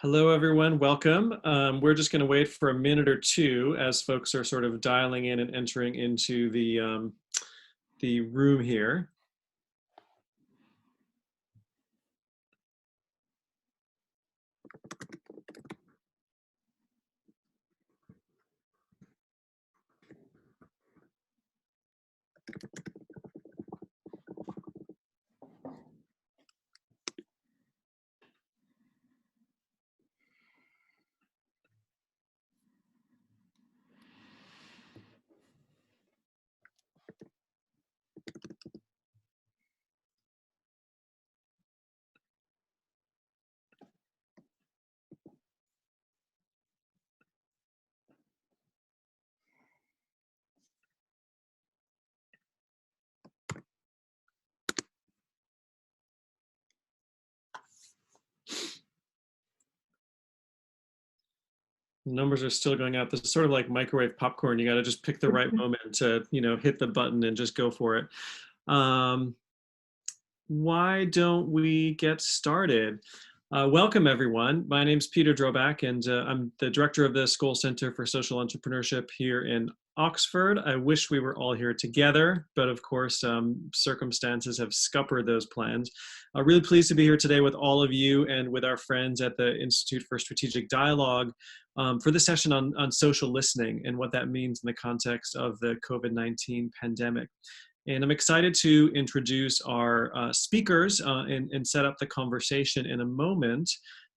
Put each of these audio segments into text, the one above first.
Hello, everyone. Welcome. We're just going to wait for a minute or two as folks are sort of dialing in and entering into the room here. Numbers are still going out. This is sort of like microwave popcorn. You got to just pick the right moment to, hit the button and just go for it. Why don't we get started? Welcome, everyone. My name's Peter Drobak, and I'm the director of the Skoll Center for Social Entrepreneurship here in Oxford. I wish we were all here together, but of course, circumstances have scuppered those plans. I'm really pleased to be here today with all of you and with our friends at the Institute for Strategic Dialogue for this session on social listening and what that means in the context of the COVID-19 pandemic. And I'm excited to introduce our speakers and set up the conversation in a moment.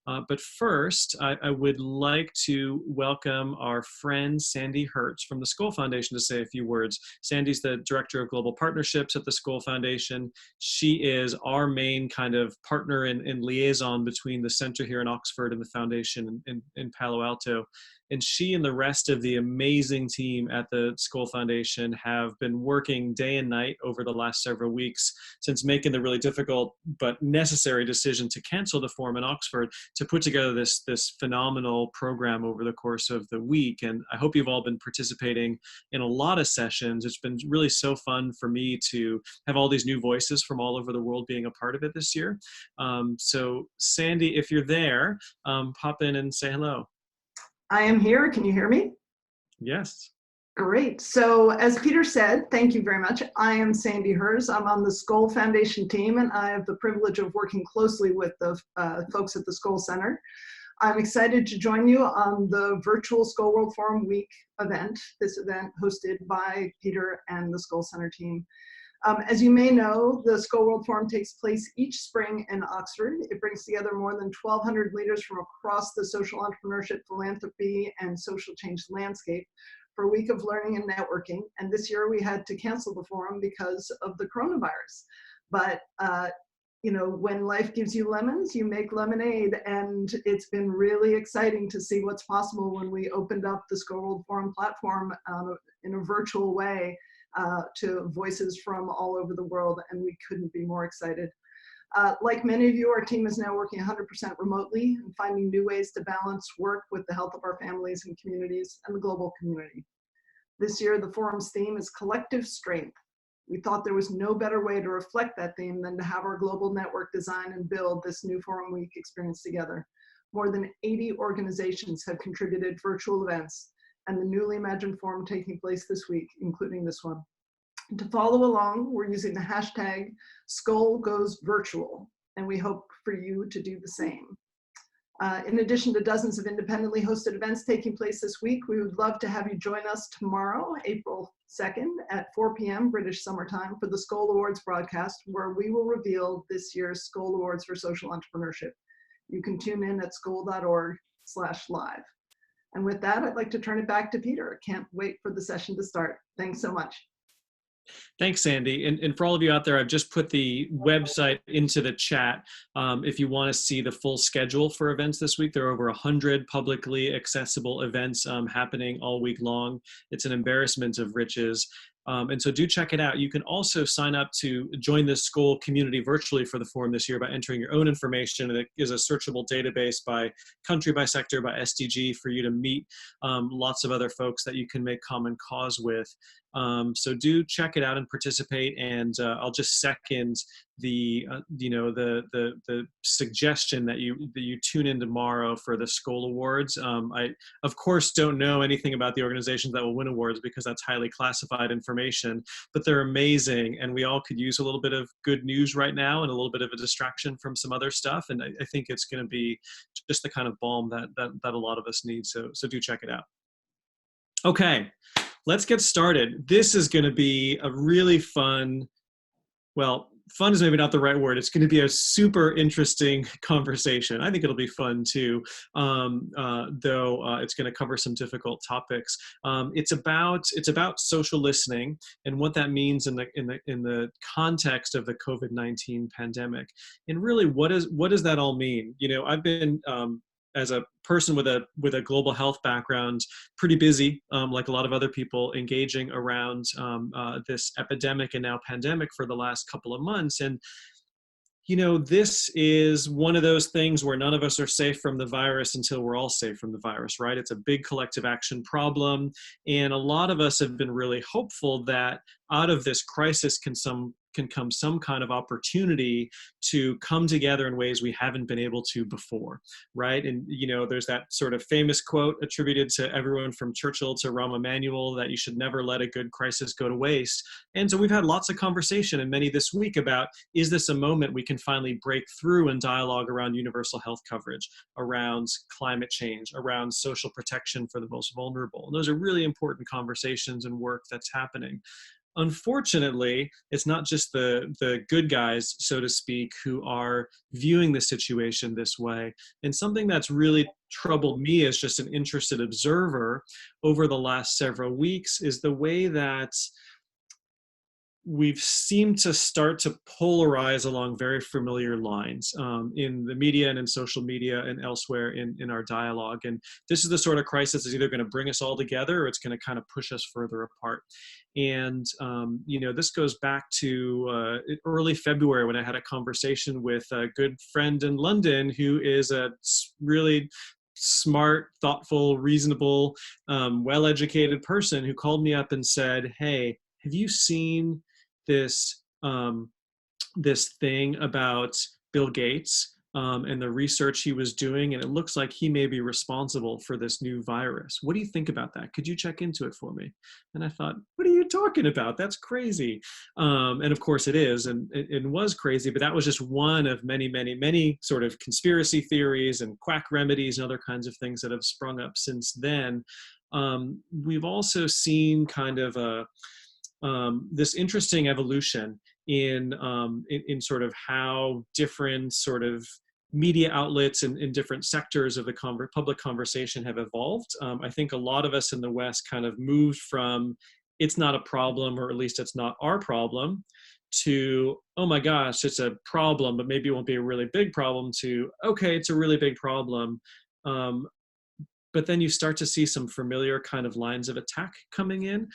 But first, I would like to welcome our friend Sandy Hertz from the Skoll Foundation to say a few words. Sandy's the Director of Global Partnerships at the Skoll Foundation. She is our main kind of partner and liaison between the center here in Oxford and the foundation in Palo Alto. And she and the rest of the amazing team at the Skoll Foundation have been working day and night over the last several weeks since making the really difficult but necessary decision to cancel the forum in Oxford to put together this phenomenal program over the course of the week. And I hope you've all been participating in a lot of sessions. It's been really so fun for me to have all these new voices from all over the world being a part of it this year. So Sandy, if you're there, pop in and say hello. I am here. Can you hear me? Yes. Great. So as Peter said, thank you very much. I am Sandy Hertz. I'm on the Skoll Foundation team, and I have the privilege of working closely with the folks at the Skoll Center. I'm excited to join you on the virtual Skoll World Forum Week event, this event hosted by Peter and the Skoll Center team. As you may know, the Skoll World Forum takes place each spring in Oxford. It brings together more than 1,200 leaders from across the social entrepreneurship, philanthropy, and social change landscape for a week of learning and networking. And this year we had to cancel the forum because of the coronavirus. But when life gives you lemons, you make lemonade. And it's been really exciting to see what's possible when we opened up the Skoll World Forum platform in a virtual way. To voices from all over the world, and we couldn't be more excited. Like many of you, our team is now working 100% remotely and finding new ways to balance work with the health of our families and communities and the global community. This year, the forum's theme is collective strength. We thought there was no better way to reflect that theme than to have our global network design and build this new Forum Week experience together. More than 80 organizations have contributed virtual events, and the newly imagined forum taking place this week, including this one. And to follow along, we're using the hashtag SkollGoesVirtual, and we hope for you to do the same. In addition to dozens of independently hosted events taking place this week, we would love to have you join us tomorrow, April 2nd at 4 p.m. British Summer Time for the Skoll Awards broadcast, where we will reveal this year's Skoll Awards for Social Entrepreneurship. You can tune in at skoll.org/live. And with that, I'd like to turn it back to Peter. Can't wait for the session to start. Thanks so much. Thanks, Sandy. And for all of you out there, I've just put the website into the chat. If you want to see the full schedule for events this week, there are over 100 publicly accessible events happening all week long. It's an embarrassment of riches. And so do check it out. You can also sign up to join the Skoll community virtually for the forum this year by entering your own information. And it is a searchable database by country, by sector, by SDG for you to meet lots of other folks that you can make common cause with. So do check it out and participate. And I'll just second the suggestion that you tune in tomorrow for the Skoll Awards. I of course don't know anything about the organizations that will win awards because that's highly classified information, but they're amazing, and we all could use a little bit of good news right now and a little bit of a distraction from some other stuff. And I think it's going to be just the kind of balm that a lot of us need. So do check it out. Okay, let's get started. This is going to be a really fun, well, fun is maybe not the right word. It's going to be a super interesting conversation. I think it'll be fun too, though it's going to cover some difficult topics. It's about social listening and what that means in the context of the COVID-19 pandemic. And really, what does that all mean? You know, I've been as a person with a global health background, pretty busy, like a lot of other people, engaging around this epidemic and now pandemic for the last couple of months. And, you know, this is one of those things where none of us are safe from the virus until we're all safe from the virus, right? It's a big collective action problem. And a lot of us have been really hopeful that out of this crisis can come some kind of opportunity to come together in ways we haven't been able to before, right? And, you know, there's that sort of famous quote attributed to everyone from Churchill to Rahm Emanuel that you should never let a good crisis go to waste. And so we've had lots of conversation, and many this week, about, is this a moment we can finally break through and dialogue around universal health coverage, around climate change, around social protection for the most vulnerable? And those are really important conversations and work that's happening. Unfortunately, it's not just the good guys, so to speak, who are viewing the situation this way. And something that's really troubled me as just an interested observer over the last several weeks is the way that we've seemed to start to polarize along very familiar lines in the media and in social media and elsewhere in our dialogue. And this is the sort of crisis that's either going to bring us all together or it's going to kind of push us further apart. And, you know, this goes back to early February when I had a conversation with a good friend in London who is a really smart, thoughtful, reasonable, well-educated person who called me up and said, "Hey, have you seen this thing about Bill Gates and the research he was doing, and it looks like he may be responsible for this new virus. What do you think about that? Could you check into it for me?" And I thought, what are you talking about? That's crazy. And of course it is, and it was crazy, but that was just one of many, many, many sort of conspiracy theories and quack remedies and other kinds of things that have sprung up since then. We've also seen kind of this interesting evolution in sort of how different sort of media outlets in different sectors of the public conversation have evolved. I think a lot of us in the West kind of moved from "it's not a problem," or at least "it's not our problem," to "oh my gosh, it's a problem, but maybe it won't be a really big problem," to "okay, it's a really big problem." But then you start to see some familiar kind of lines of attack coming in.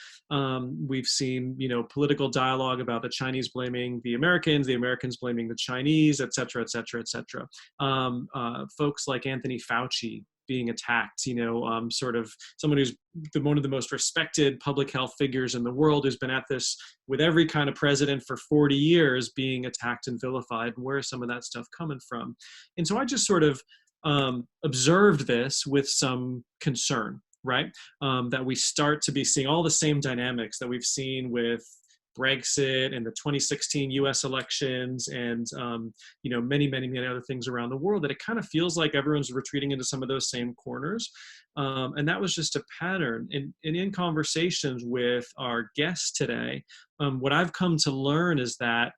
We've seen, you know, political dialogue about the Chinese blaming the Americans blaming the Chinese, et cetera, et cetera, et cetera. Folks like Anthony Fauci being attacked, you know, sort of someone who's one of the most respected public health figures in the world, who's been at this with every kind of president for 40 years, being attacked and vilified. And where is some of that stuff coming from? And so I just sort of observed this with some concern, right? That we start to be seeing all the same dynamics that we've seen with Brexit and the 2016 US elections and, you know, many, many, many other things around the world, that it kind of feels like everyone's retreating into some of those same corners. And that was just a pattern. And in conversations with our guests today, what I've come to learn is that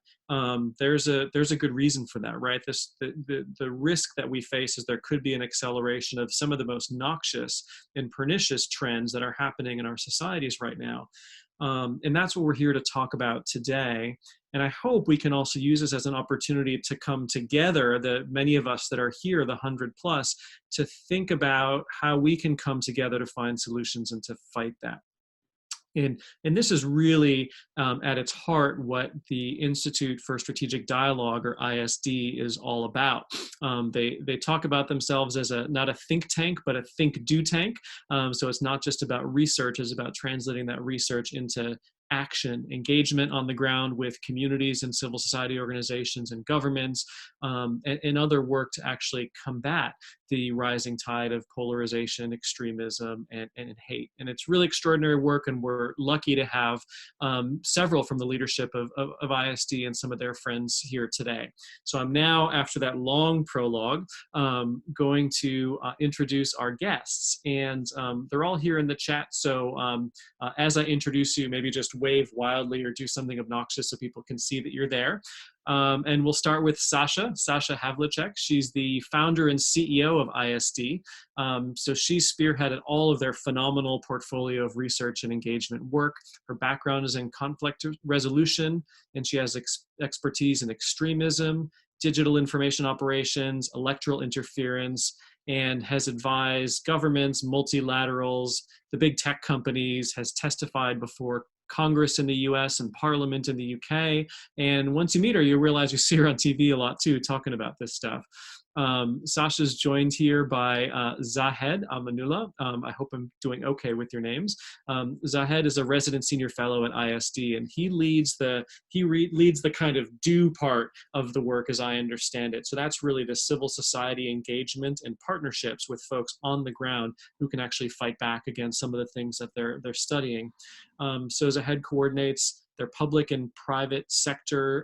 there's a good reason for that, right? The risk that we face is there could be an acceleration of some of the most noxious and pernicious trends that are happening in our societies right now. And that's what we're here to talk about today. And I hope we can also use this as an opportunity to come together, the many of us that are here, the 100 plus, to think about how we can come together to find solutions and to fight that. And this is really at its heart what the Institute for Strategic Dialogue, or ISD, is all about. They talk about themselves as not a think tank, but a think-do tank. So it's not just about research, it's about translating that research into action, engagement on the ground with communities and civil society organizations and governments, and other work to actually combat the rising tide of polarization, extremism, and hate. And it's really extraordinary work, and we're lucky to have several from the leadership of ISD and some of their friends here today. So I'm now, after that long prologue, going to introduce our guests, and they're all here in the chat. So as I introduce you, maybe just wave wildly or do something obnoxious so people can see that you're there. And we'll start with Sasha Havlicek. She's the founder and CEO of ISD. So she spearheaded all of their phenomenal portfolio of research and engagement work. Her background is in conflict resolution, and she has expertise in extremism, digital information operations, electoral interference, and has advised governments, multilaterals, the big tech companies, has testified before Congress in the US and Parliament in the UK. And once you meet her, you realize you see her on TV a lot too, talking about this stuff. Sasha's joined here by Zahed Amanullah. I hope I'm doing okay with your names. Zahed is a resident senior fellow at ISD, and he leads the kind of do part of the work as I understand it. So that's really the civil society engagement and partnerships with folks on the ground who can actually fight back against some of the things that they're studying. So Zahed coordinates their public and private sector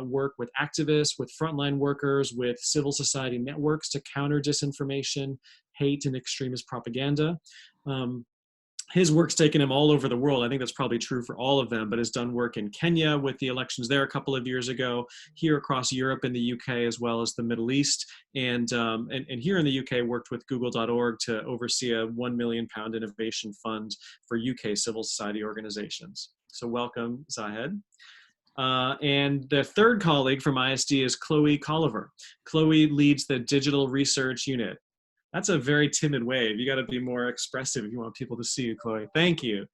work with activists, with frontline workers, with civil society networks to counter disinformation, hate, and extremist propaganda. His work's taken him all over the world. I think that's probably true for all of them, but has done work in Kenya with the elections there a couple of years ago, here across Europe and the UK, as well as the Middle East. And here in the UK, worked with Google.org to oversee a £1 million innovation fund for UK civil society organizations. So welcome, Zahed. And the third colleague from ISD is Chloe Colliver. Chloe leads the digital research unit. That's a very timid wave. You got to be more expressive if you want people to see you, Chloe. Thank you.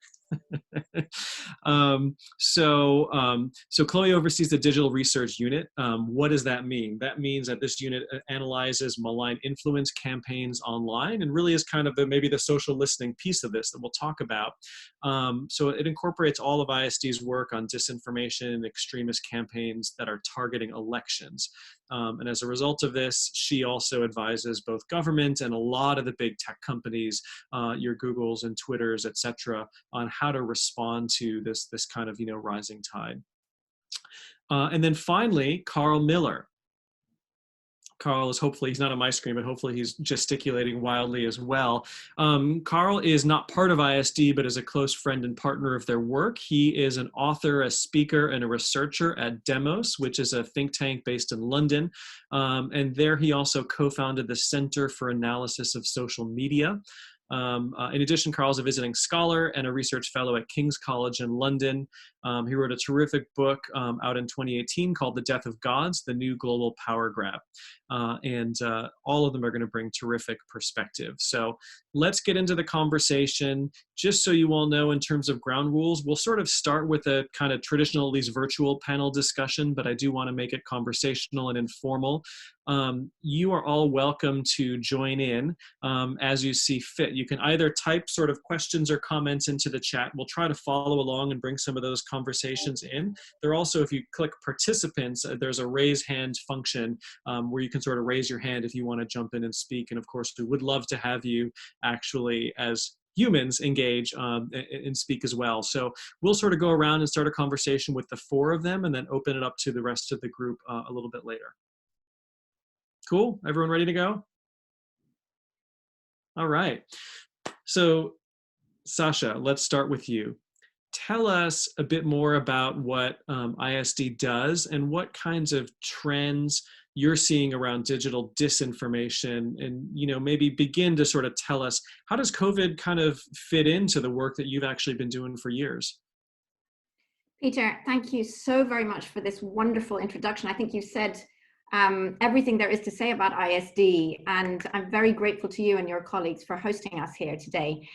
So Chloe oversees the digital research unit. What does that mean? That means that this unit analyzes malign influence campaigns online, and really is kind of maybe the social listening piece of this that we'll talk about. So it incorporates all of ISD's work on disinformation and extremist campaigns that are targeting elections. And as a result of this, she also advises both government and a lot of the big tech companies, your Googles and Twitters, et cetera, on how to respond to this kind of, rising tide. And then finally, Carl Miller. Carl is hopefully, he's not on my screen, but hopefully he's gesticulating wildly as well. Carl is not part of ISD, but is a close friend and partner of their work. He is an author, a speaker, and a researcher at Demos, which is a think tank based in London. And there he also co-founded the Center for Analysis of Social Media. In addition, Carl's a visiting scholar and a research fellow at King's College in London. He wrote a terrific book out in 2018 called The Death of Gods, The New Global Power Grab. And all of them are going to bring terrific perspective. So let's get into the conversation. Just so you all know, in terms of ground rules, we'll sort of start with a kind of traditional, at least virtual panel discussion, but I do want to make it conversational and informal. You are all welcome to join in as you see fit. You can either type sort of questions or comments into the chat. We'll try to follow along and bring some of those conversations in. There also, if you click participants, there's a raise hand function where you can sort of raise your hand if you want to jump in and speak. And of course, we would love to have you actually, as humans, engage and speak as well. So we'll sort of go around and start a conversation with the four of them and then open it up to the rest of the group a little bit later. Cool, everyone ready to go? All right, so Sasha, let's start with you. Tell us a bit more about what ISD does and what kinds of trends you're seeing around digital disinformation, and maybe begin to sort of tell us, how does COVID kind of fit into the work that you've actually been doing for years? Peter, thank you so very much for this wonderful introduction. I think you said everything there is to say about ISD, and I'm very grateful to you and your colleagues for hosting us here today.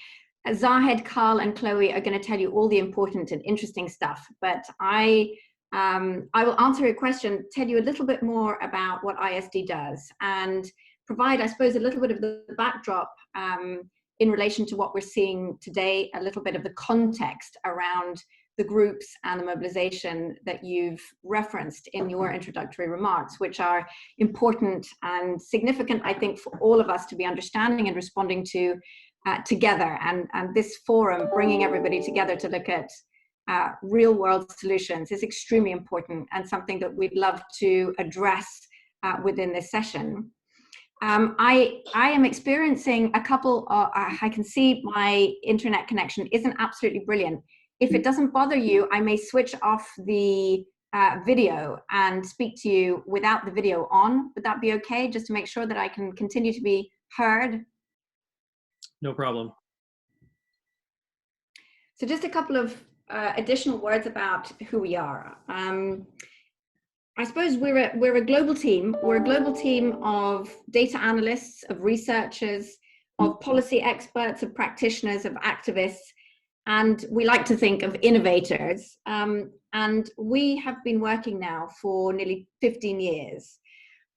Zahed, Carl, and Chloe are going to tell you all the important and interesting stuff, but I will answer your question, tell you a little bit more about what ISD does, and provide, I suppose, a little bit of the backdrop in relation to what we're seeing today, a little bit of the context around the groups and the mobilization that you've referenced in your introductory remarks, which are important and significant, I think, for all of us to be understanding and responding to together. And this forum, bringing everybody together to look at real world solutions, is extremely important and something that we'd love to address within this session. I am experiencing a couple of, I can see my internet connection isn't absolutely brilliant. If it doesn't bother you, I may switch off the video and speak to you without the video on. Would that be okay? Just to make sure that I can continue to be heard? No problem. So just a couple of additional words about who we are. I suppose we're a global team. We're a global team of data analysts, of researchers, of policy experts, of practitioners, of activists, and we like to think of innovators. And we have been working now for nearly 15 years.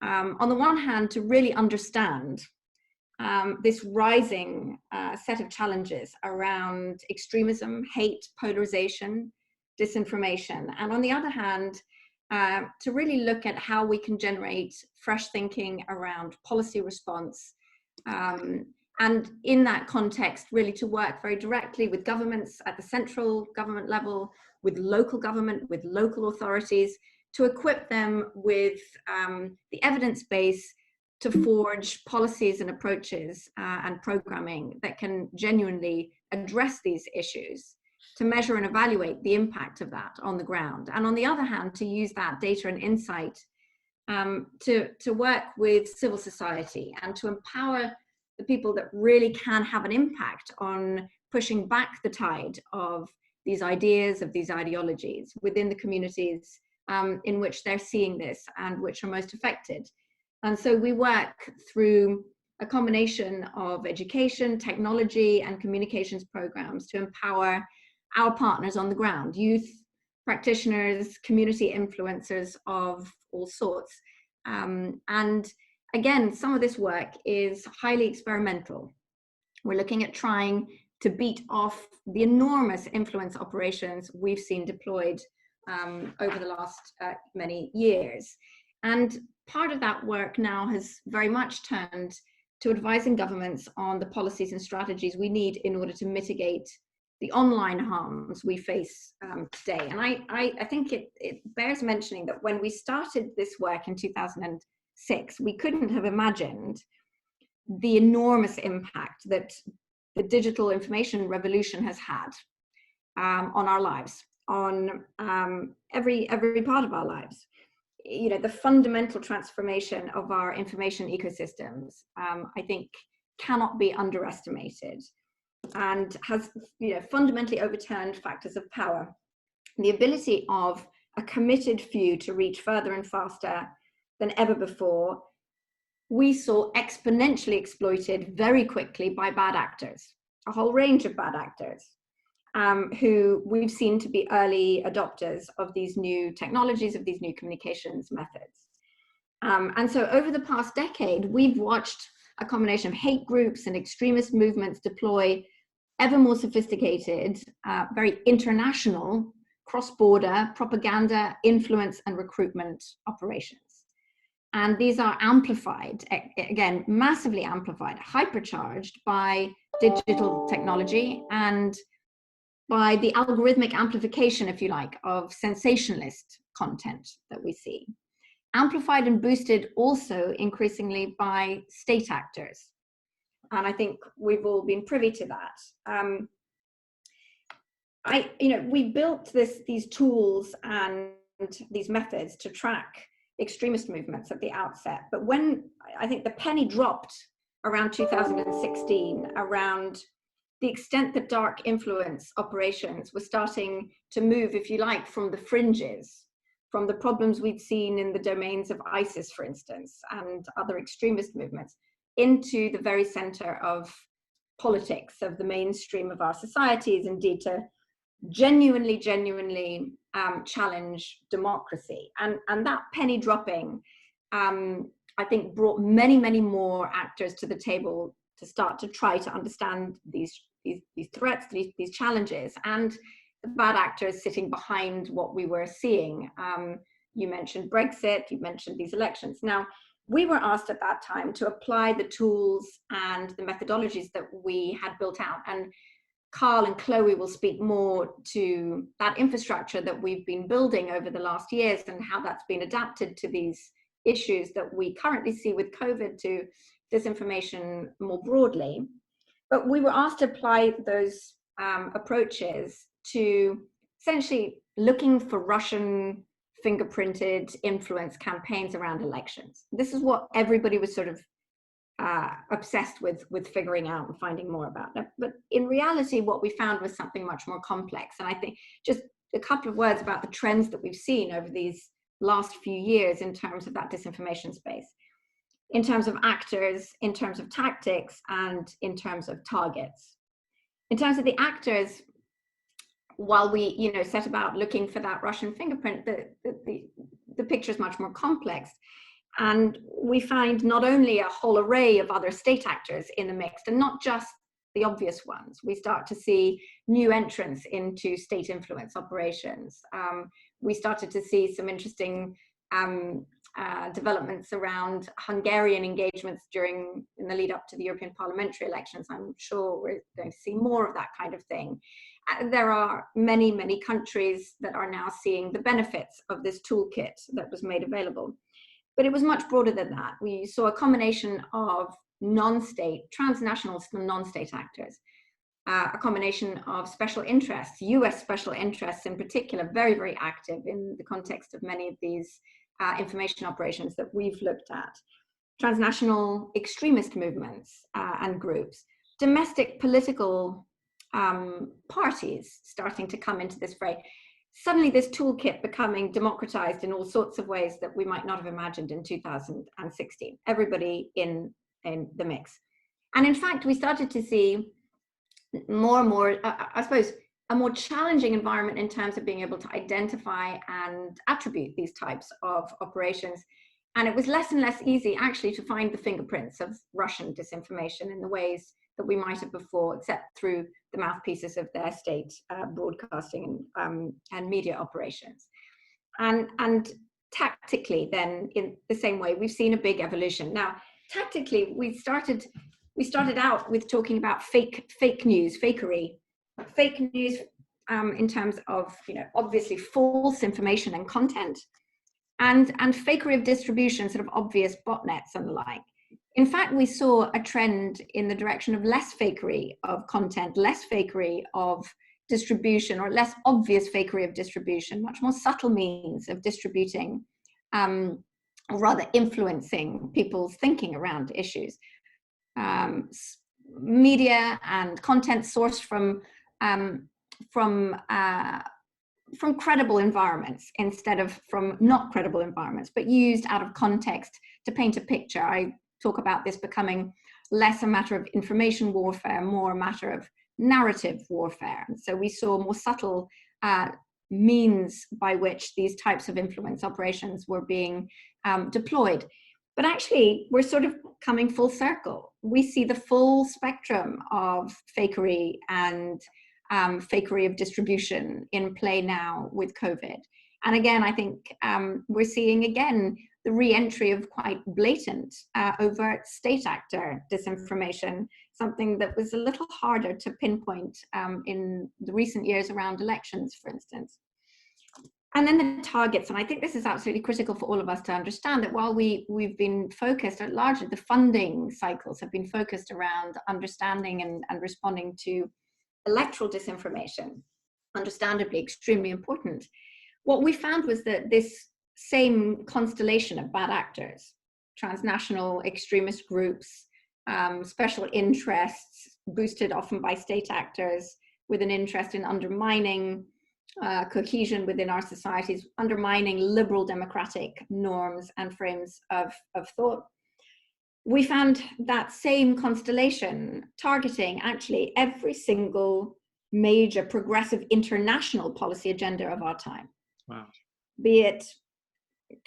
On the one hand, to really understand this rising set of challenges around extremism, hate, polarization, disinformation. And on the other hand, to really look at how we can generate fresh thinking around policy response. And in that context, really to work very directly with governments at the central government level, with local government, with local authorities, to equip them with the evidence base to forge policies and approaches and programming that can genuinely address these issues, to measure and evaluate the impact of that on the ground. And on the other hand, to use that data and insight to work with civil society and to empower the people that really can have an impact on pushing back the tide of these ideas, of these ideologies within the communities in which they're seeing this and which are most affected. And so we work through a combination of education, technology, and communications programs to empower our partners on the ground, youth, practitioners, community influencers of all sorts. And again, some of this work is highly experimental. We're looking at trying to beat off the enormous influence operations we've seen deployed over the last many years. And part of that work now has very much turned to advising governments on the policies and strategies we need in order to mitigate the online harms we face today. And I think it bears mentioning that when we started this work in 2006, we couldn't have imagined the enormous impact that the digital information revolution has had on our lives, on every part of our lives. You know, the fundamental transformation of our information ecosystems, I think, cannot be underestimated, and has, you know, fundamentally overturned factors of power. The ability of a committed few to reach further and faster than ever before, we saw exponentially exploited very quickly by bad actors, a whole range of bad actors, who we've seen to be early adopters of these new technologies, of these new communications methods. And so over the past decade, we've watched a combination of hate groups and extremist movements deploy ever more sophisticated, very international, cross-border propaganda, influence, and recruitment operations. And these are amplified, again, massively amplified, hypercharged by digital technology and by the algorithmic amplification, if you like, of sensationalist content that we see. Amplified and boosted also increasingly by state actors. And I think we've all been privy to that. We built these tools and these methods to track extremist movements at the outset. But when I think the penny dropped around 2016, around the extent that dark influence operations were starting to move, if you like, from the fringes, from the problems we'd seen in the domains of ISIS, for instance, and other extremist movements, into the very center of politics, of the mainstream of our societies, indeed to genuinely challenge democracy. And that penny dropping, I think, brought many more actors to the table to start to try to understand these threats, these challenges. And bad actors sitting behind what we were seeing. You mentioned Brexit, you mentioned these elections. Now, we were asked at that time to apply the tools and the methodologies that we had built out. And Carl and Chloe will speak more to that infrastructure that we've been building over the last years and how that's been adapted to these issues that we currently see with COVID, to disinformation more broadly. But we were asked to apply those approaches to essentially looking for Russian fingerprinted influence campaigns around elections. This is what everybody was sort of obsessed with figuring out and finding more about. But in reality, what we found was something much more complex. And I think just a couple of words about the trends that we've seen over these last few years in terms of that disinformation space, in terms of actors, in terms of tactics, and in terms of targets. In terms of the actors, while we set about looking for that Russian fingerprint, the picture is much more complex. And we find not only a whole array of other state actors in the mix, and not just the obvious ones. We start to see new entrants into state influence operations. We started to see some interesting developments around Hungarian engagements in the lead up to the European parliamentary elections. I'm sure we're going to see more of that kind of thing. There are many, many countries that are now seeing the benefits of this toolkit that was made available. But it was much broader than that. We saw a combination of non-state, transnational non-state actors, a combination of special interests, US special interests in particular, very, very active in the context of many of these information operations that we've looked at, transnational extremist movements and groups, domestic political parties starting to come into this fray. Suddenly this toolkit becoming democratized in all sorts of ways that we might not have imagined in 2016. Everybody in the mix. And in fact, we started to see more and more, I suppose, a more challenging environment in terms of being able to identify and attribute these types of operations. And it was less and less easy actually to find the fingerprints of Russian disinformation in the ways that we might have before, except through the mouthpieces of their state broadcasting and media operations. And tactically then, in the same way, we've seen a big evolution. Now, tactically, we started out with talking about fake news, fakery. Fake news in terms of, obviously false information and content, and fakery of distribution, sort of obvious botnets and the like. In fact, we saw a trend in the direction of less fakery of content, less fakery of distribution, or less obvious fakery of distribution, much more subtle means of distributing, or rather influencing people's thinking around issues. Media and content sourced from credible environments instead of from not credible environments, but used out of context to paint a picture. I talk about this becoming less a matter of information warfare, more a matter of narrative warfare. And so we saw more subtle means by which these types of influence operations were being deployed. But actually, we're sort of coming full circle. We see the full spectrum of fakery and fakery of distribution in play now with COVID. And again, I think we're seeing again the re-entry of quite blatant overt state actor disinformation, something that was a little harder to pinpoint in the recent years around elections, for instance. And then the targets, and I think this is absolutely critical for all of us to understand that while we've been focused, largely the funding cycles have been focused around understanding and responding to electoral disinformation, understandably extremely important. What we found was that this same constellation of bad actors, transnational extremist groups, special interests, boosted often by state actors with an interest in undermining cohesion within our societies, undermining liberal democratic norms and frames of thought. We found that same constellation targeting actually every single major progressive international policy agenda of our time. Wow. Be it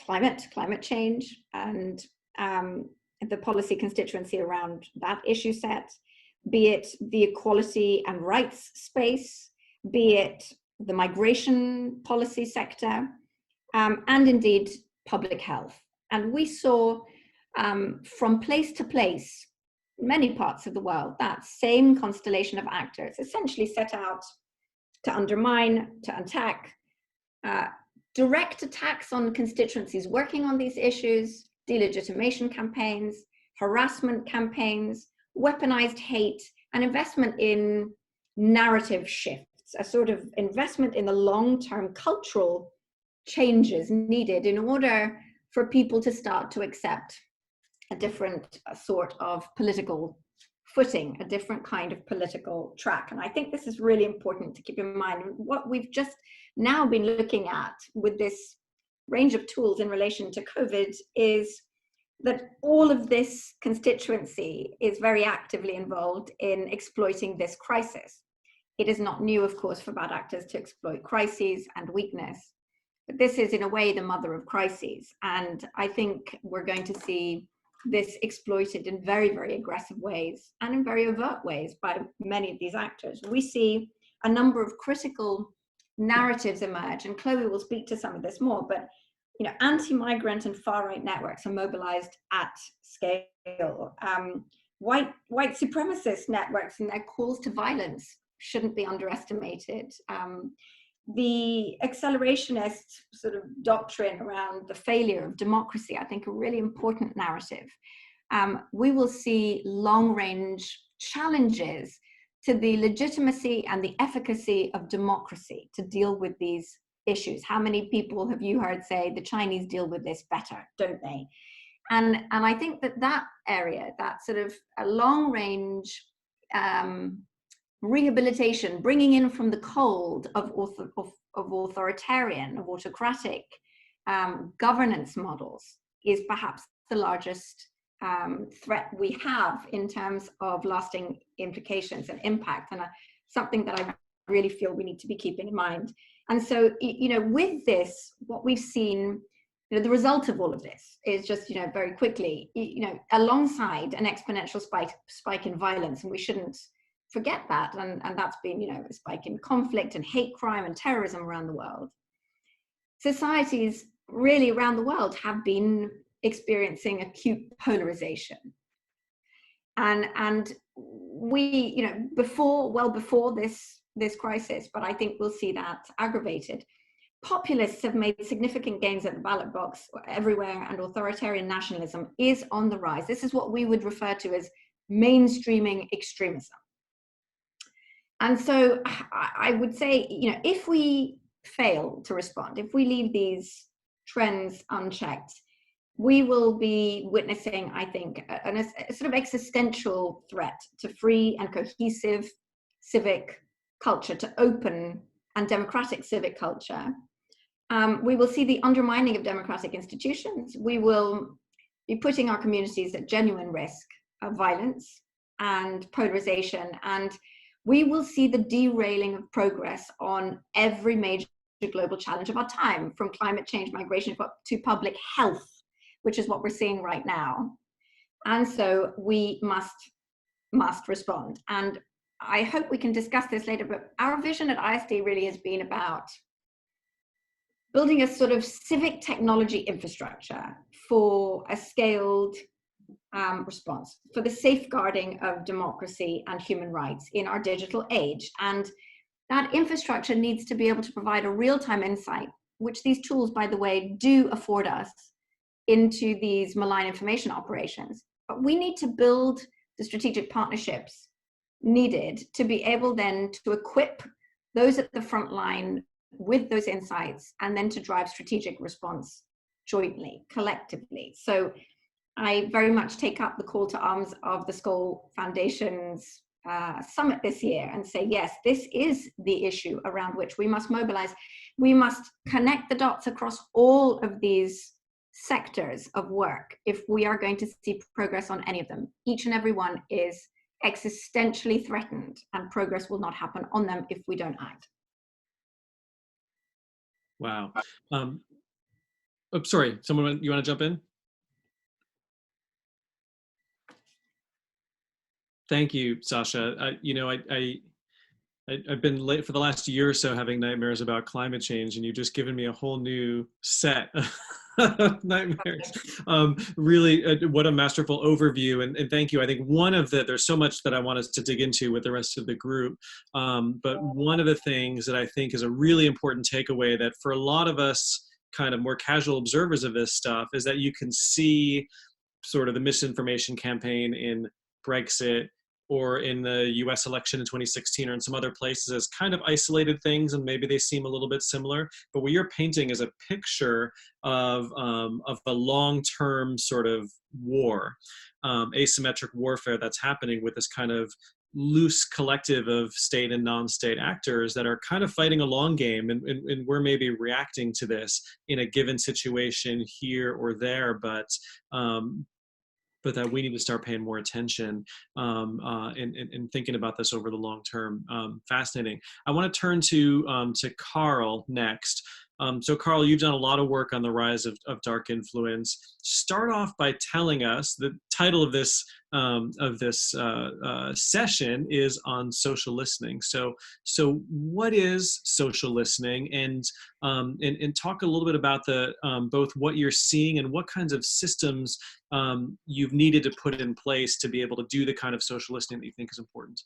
climate change and the policy constituency around that issue set, be it the equality and rights space, be it the migration policy sector, and indeed public health. And we saw from place to place, many parts of the world, that same constellation of actors essentially set out to undermine, to attack, direct attacks on constituencies working on these issues, delegitimation campaigns, harassment campaigns, weaponized hate, and investment in narrative shifts, a sort of investment in the long-term cultural changes needed in order for people to start to accept a different sort of political footing, a different kind of political track. And I think this is really important to keep in mind. What we've just now been looking at with this range of tools in relation to COVID is that all of this constituency is very actively involved in exploiting this crisis. It is not new, of course, for bad actors to exploit crises and weakness, but this is in a way the mother of crises. And I think we're going to see this exploited in very, very aggressive ways and in very overt ways by many of these actors. We see a number of critical narratives emerge, and Chloe will speak to some of this more, but you know, anti-migrant and far-right networks are mobilized at scale. White supremacist networks and their calls to violence shouldn't be underestimated. The accelerationist sort of doctrine around the failure of democracy, I think, a really important narrative. We will see long-range challenges to the legitimacy and the efficacy of democracy to deal with these issues. How many people have you heard say the Chinese deal with this better, don't they? And I think that area, that sort of a long-range rehabilitation, bringing in from the cold of authoritarian, of autocratic governance models is perhaps the largest threat we have in terms of lasting implications and impact, and something that I really feel we need to be keeping in mind. And so, you know, with this, what we've seen, you know, the result of all of this is just, you know, very quickly, you know, alongside an exponential spike in violence, and we shouldn't forget that, and that's been, you know, a spike in conflict and hate crime and terrorism around the world. Societies really around the world have been experiencing acute polarization. And we, you know, well before this crisis, but I think we'll see that aggravated. Populists have made significant gains at the ballot box everywhere, and authoritarian nationalism is on the rise. This is what we would refer to as mainstreaming extremism. And so I would say, you know, if we fail to respond, if we leave these trends unchecked, we will be witnessing, I think, a sort of existential threat to free and cohesive civic culture, to open and democratic civic culture. We will see the undermining of democratic institutions. We will be putting our communities at genuine risk of violence and polarization, and we will see the derailing of progress on every major global challenge of our time, from climate change, migration, to public health, which is what we're seeing right now. And so we must respond. And I hope we can discuss this later, but our vision at ISD really has been about building a sort of civic technology infrastructure for a scaled response, for the safeguarding of democracy and human rights in our digital age. And that infrastructure needs to be able to provide a real-time insight, which these tools, by the way, do afford us, into these malign information operations. But we need to build the strategic partnerships needed to be able then to equip those at the front line with those insights, and then to drive strategic response jointly, collectively. So I very much take up the call to arms of the Skoll Foundation's summit this year and say, yes, this is the issue around which we must mobilize. We must connect the dots across all of these sectors of work if we are going to see progress on any of them. Each and every one is existentially threatened, and progress will not happen on them if we don't act. Wow. Oh, sorry, someone, you want to jump in? Thank you, Sasha. You know, I I've been late for the last year or so having nightmares about climate change, and you've just given me a whole new set of nightmares. Really, what a masterful overview, and thank you. I think there's so much that I want us to dig into with the rest of the group, but one of the things that I think is a really important takeaway that for a lot of us kind of more casual observers of this stuff is that you can see sort of the misinformation campaign in Brexit or in the US election in 2016 or in some other places as kind of isolated things, and maybe they seem a little bit similar. But what you're painting is a picture of a long-term sort of war, asymmetric warfare that's happening with this kind of loose collective of state and non-state actors that are kind of fighting a long game, and we're maybe reacting to this in a given situation here or there, but that we need to start paying more attention and thinking about this over the long term. Fascinating. I want to turn to Carl next. So Carl, you've done a lot of work on the rise of dark influence. Start off by telling us, the title of this session is on social listening. So what is social listening, and talk a little bit about the both what you're seeing and what kinds of systems you've needed to put in place to be able to do the kind of social listening that you think is important.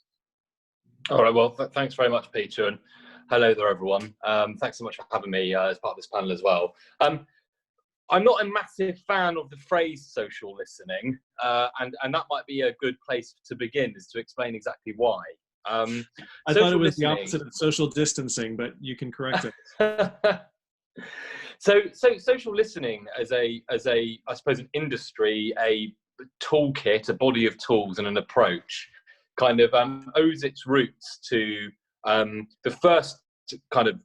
All right, well, thanks very much, Peter, and hello there, everyone. Thanks so much for having me as part of this panel as well. I'm not a massive fan of the phrase social listening, and that might be a good place to begin, is to explain exactly why. I thought it was the opposite of social distancing, but you can correct it. So social listening as a I suppose an industry, a toolkit, a body of tools and an approach kind of owes its roots to the first kind of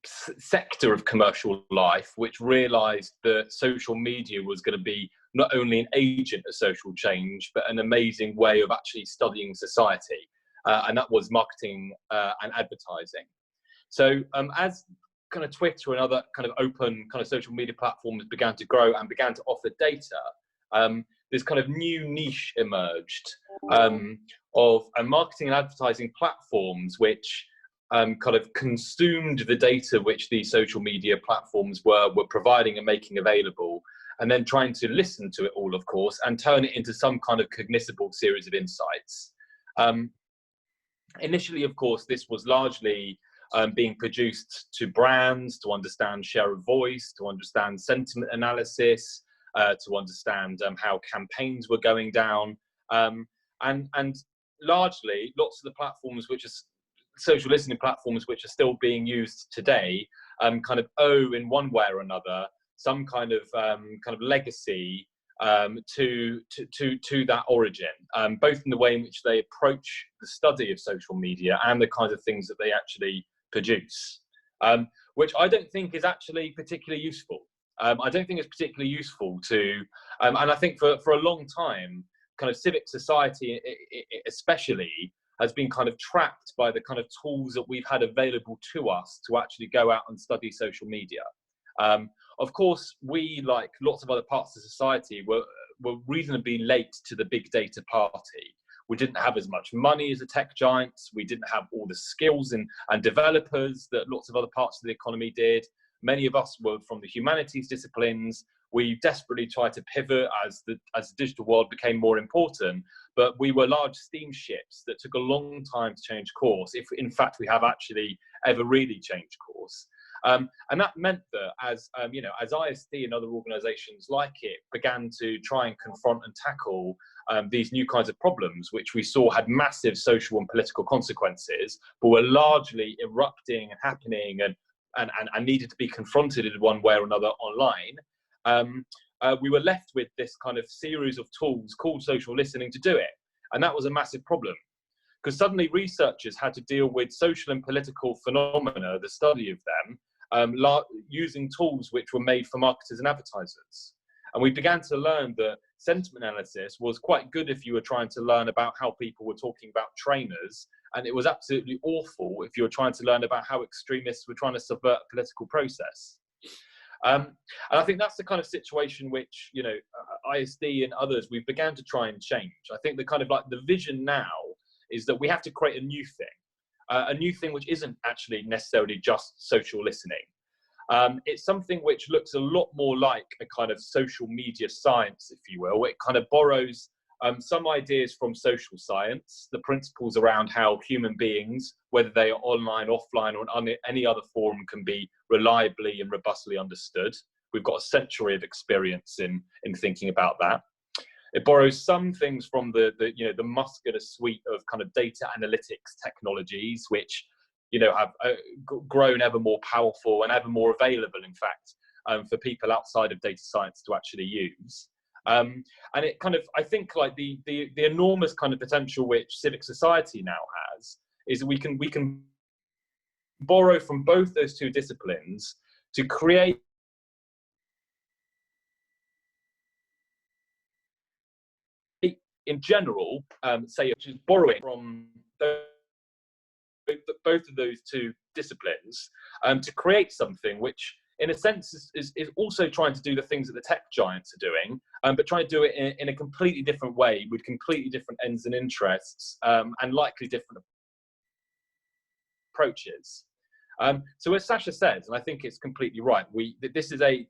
sector of commercial life, which realized that social media was going to be not only an agent of social change, but an amazing way of actually studying society. And that was marketing and advertising. So as kind of Twitter and other kind of open kind of social media platforms began to grow and began to offer data, this kind of new niche emerged of marketing and advertising platforms which kind of consumed the data which these social media platforms were providing and making available, and then trying to listen to it all, of course, and turn it into some kind of cognizable series of insights. Initially, of course, this was largely being produced to brands to understand share of voice, to understand sentiment analysis, to understand how campaigns were going down, and largely lots of the platforms which are social listening platforms which are still being used today kind of owe in one way or another some kind of legacy to that origin, both in the way in which they approach the study of social media and the kinds of things that they actually produce, which I don't think is actually particularly useful. I don't think it's particularly useful to, and I think for a long time, kind of civic society especially has been kind of trapped by the kind of tools that we've had available to us to actually go out and study social media. Of course, we, like lots of other parts of society, were reasonably late to the big data party. We didn't have as much money as the tech giants. We didn't have all the skills and developers that lots of other parts of the economy did. Many of us were from the humanities disciplines. We desperately tried to pivot as the digital world became more important, but we were large steamships that took a long time to change course, if in fact we have actually ever really changed course. And that meant that as ISD and other organisations like it began to try and confront and tackle these new kinds of problems, which we saw had massive social and political consequences, but were largely erupting and happening and needed to be confronted in one way or another online, we were left with this kind of series of tools called social listening to do it. And that was a massive problem, because suddenly researchers had to deal with social and political phenomena, the study of them, using tools which were made for marketers and advertisers. And we began to learn that sentiment analysis was quite good if you were trying to learn about how people were talking about trainers, and it was absolutely awful if you were trying to learn about how extremists were trying to subvert a political process. And I think that's the kind of situation which, ISD and others, we've began to try and change. I think the kind of like the vision now is that we have to create a new thing. a new thing which isn't actually necessarily just social listening. It's something which looks a lot more like a kind of social media science, if you will. It kind of borrows some ideas from social science, the principles around how human beings, whether they are online, offline, or on any other forum, can be reliably and robustly understood. We've got a century of experience in thinking about that. It borrows some things from the muscular suite of kind of data analytics technologies, which have grown ever more powerful and ever more available, in fact, for people outside of data science to actually use. And it kind of, I think, like the enormous kind of potential which civic society now has is we can borrow from both those two disciplines to create in general, say, which is borrowing from both of those two disciplines to create something which, in a sense, is also trying to do the things that the tech giants are doing, but trying to do it in a completely different way with completely different ends and interests and likely different approaches. So as Sasha says, and I think it's completely right, this is a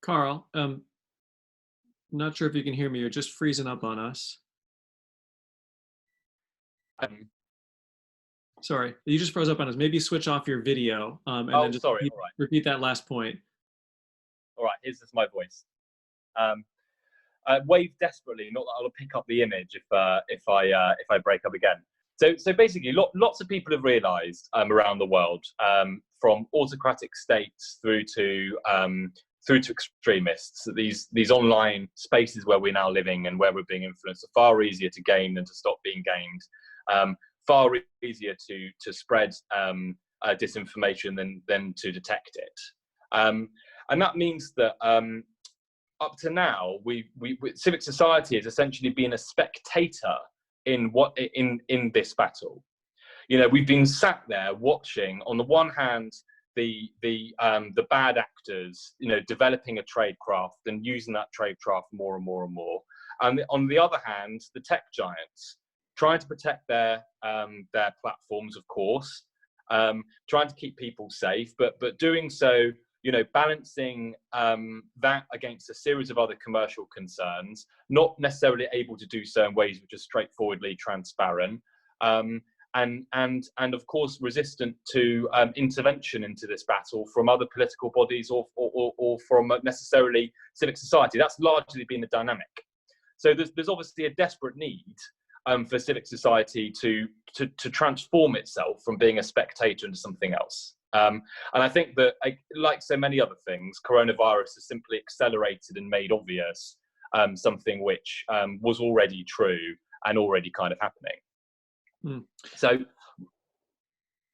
Carl, not sure if you can hear me. You're just freezing up on us. Sorry, you just froze up on us. Maybe switch off your video and then just repeat that last point. All right, here's just my voice. Wave desperately, not that I'll pick up the image if I break up again. So basically, lots of people have realised around the world, from autocratic states through to extremists, that these online spaces where we're now living and where we're being influenced are far easier to gain than to stop being gained, far easier to spread disinformation than to detect it. And that means that up to now, civic society has essentially been a spectator in this battle. We've been sat there watching, on the one hand, the bad actors, developing a tradecraft and using that tradecraft more and more and more, and on the other hand, the tech giants trying to protect their platforms, of course, trying to keep people safe, but doing so, balancing that against a series of other commercial concerns, not necessarily able to do so in ways which are straightforwardly transparent. And of course resistant to intervention into this battle from other political bodies or from necessarily civic society. That's largely been the dynamic. So there's obviously a desperate need for civic society to transform itself from being a spectator into something else. And I think that, like so many other things, coronavirus has simply accelerated and made obvious something which was already true and already kind of happening. So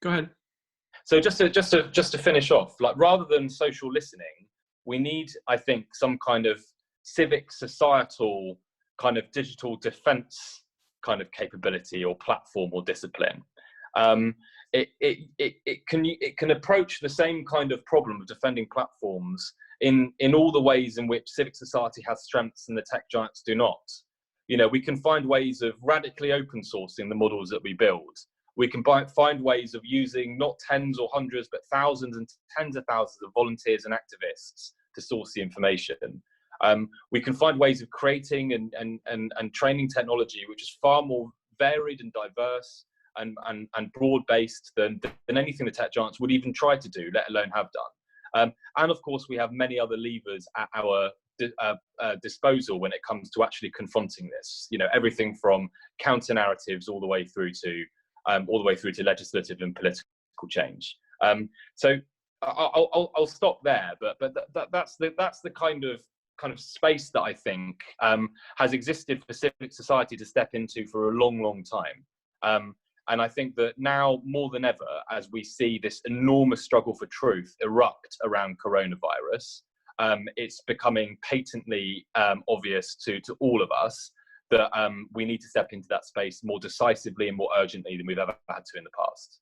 go ahead. So just to finish off, like, rather than social listening, we need, I think, some kind of civic societal kind of digital defense kind of capability or platform or discipline. It can approach the same kind of problem of defending platforms in all the ways in which civic society has strengths and the tech giants do not. We can find ways of radically open sourcing the models that we build. We can find ways of using not tens or hundreds, but thousands and tens of thousands of volunteers and activists to source the information. We can find ways of creating and training technology which is far more varied and diverse and broad-based than anything the tech giants would even try to do, let alone have done. And of course, we have many other levers at our disposal when it comes to actually confronting this. Everything from counter narratives all the way through to legislative and political change. So I'll stop there. But that's the kind of space that I think has existed for civic society to step into for a long time. And I think that now more than ever, as we see this enormous struggle for truth erupt around coronavirus, it's becoming patently obvious to all of us that we need to step into that space more decisively and more urgently than we've ever had to in the past.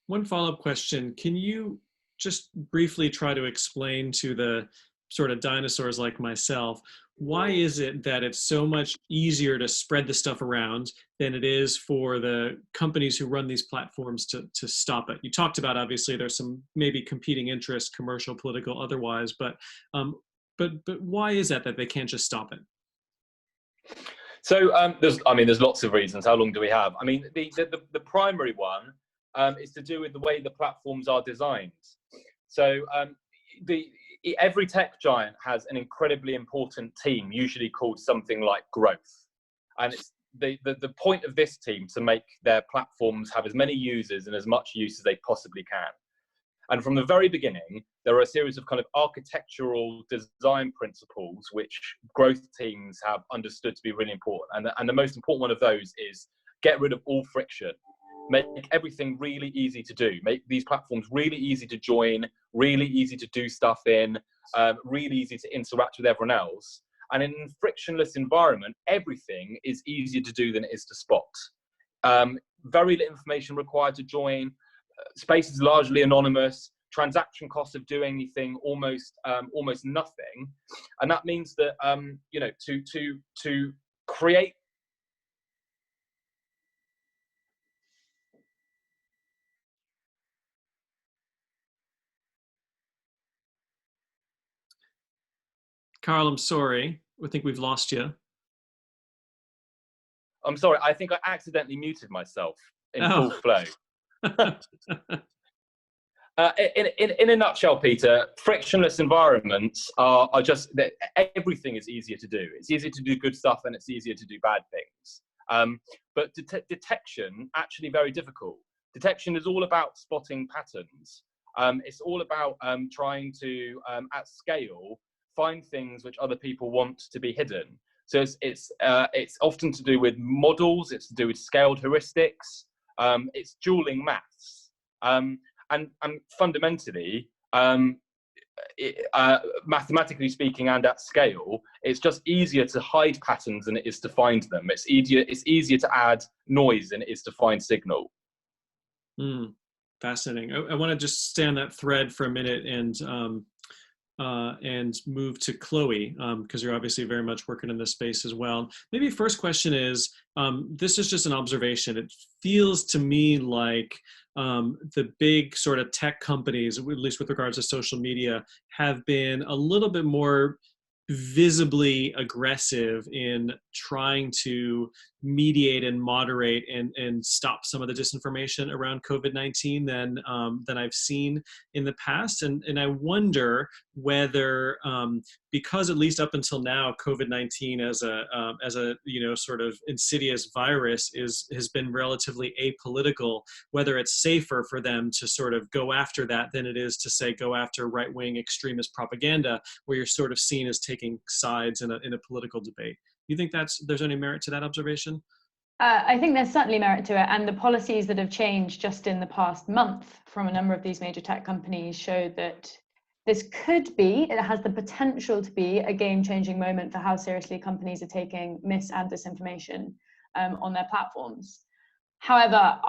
One follow-up question. Can you just briefly try to explain to the sort of dinosaurs like myself, why is it that it's so much easier to spread the stuff around than it is for the companies who run these platforms to stop it? You talked about, obviously, there's some maybe competing interests, commercial, political, otherwise, but why is that they can't just stop it? So there's lots of reasons. How long do we have? I mean, the primary one is to do with the way the platforms are designed. So every tech giant has an incredibly important team, usually called something like growth. And it's the point of this team to make their platforms have as many users and as much use as they possibly can. And from the very beginning, there are a series of kind of architectural design principles which growth teams have understood to be really important. And the most important one of those is get rid of all friction. Make everything really easy to do. Make these platforms really easy to join, really easy to do stuff in, really easy to interact with everyone else. And in a frictionless environment, everything is easier to do than it is to spot. Very little information required to join. Space is largely anonymous. Transaction costs of doing anything almost nothing. And that means that to create. Carl, I'm sorry. I think we've lost you. I'm sorry. I think I accidentally muted myself in full flow. In a nutshell, Peter, frictionless environments are just that everything is easier to do. It's easier to do good stuff and it's easier to do bad things. But detection, actually very difficult. Detection is all about spotting patterns. It's all about trying to, at scale, find things which other people want to be hidden. So it's often to do with models, it's to do with scaled heuristics, it's dueling maths. And fundamentally, mathematically speaking and at scale, it's just easier to hide patterns than it is to find them. It's easier to add noise than it is to find signal. Fascinating. I want to just stay on that thread for a minute and move to Chloe, because you're obviously very much working in this space as well. Maybe first question is, this is just an observation. It feels to me like the big sort of tech companies, at least with regards to social media, have been a little bit more visibly aggressive in trying to mediate and moderate and stop some of the disinformation around COVID-19 than I've seen in the past. And I wonder whether, because at least up until now, COVID-19 as a sort of insidious virus has been relatively apolitical, whether it's safer for them to sort of go after that than it is to, say, go after right-wing extremist propaganda, where you're sort of seen as taking sides in a political debate. You think there's any merit to that observation? I think there's certainly merit to it, and the policies that have changed just in the past month from a number of these major tech companies show that this it has the potential to be a game-changing moment for how seriously companies are taking mis and disinformation on their platforms. However,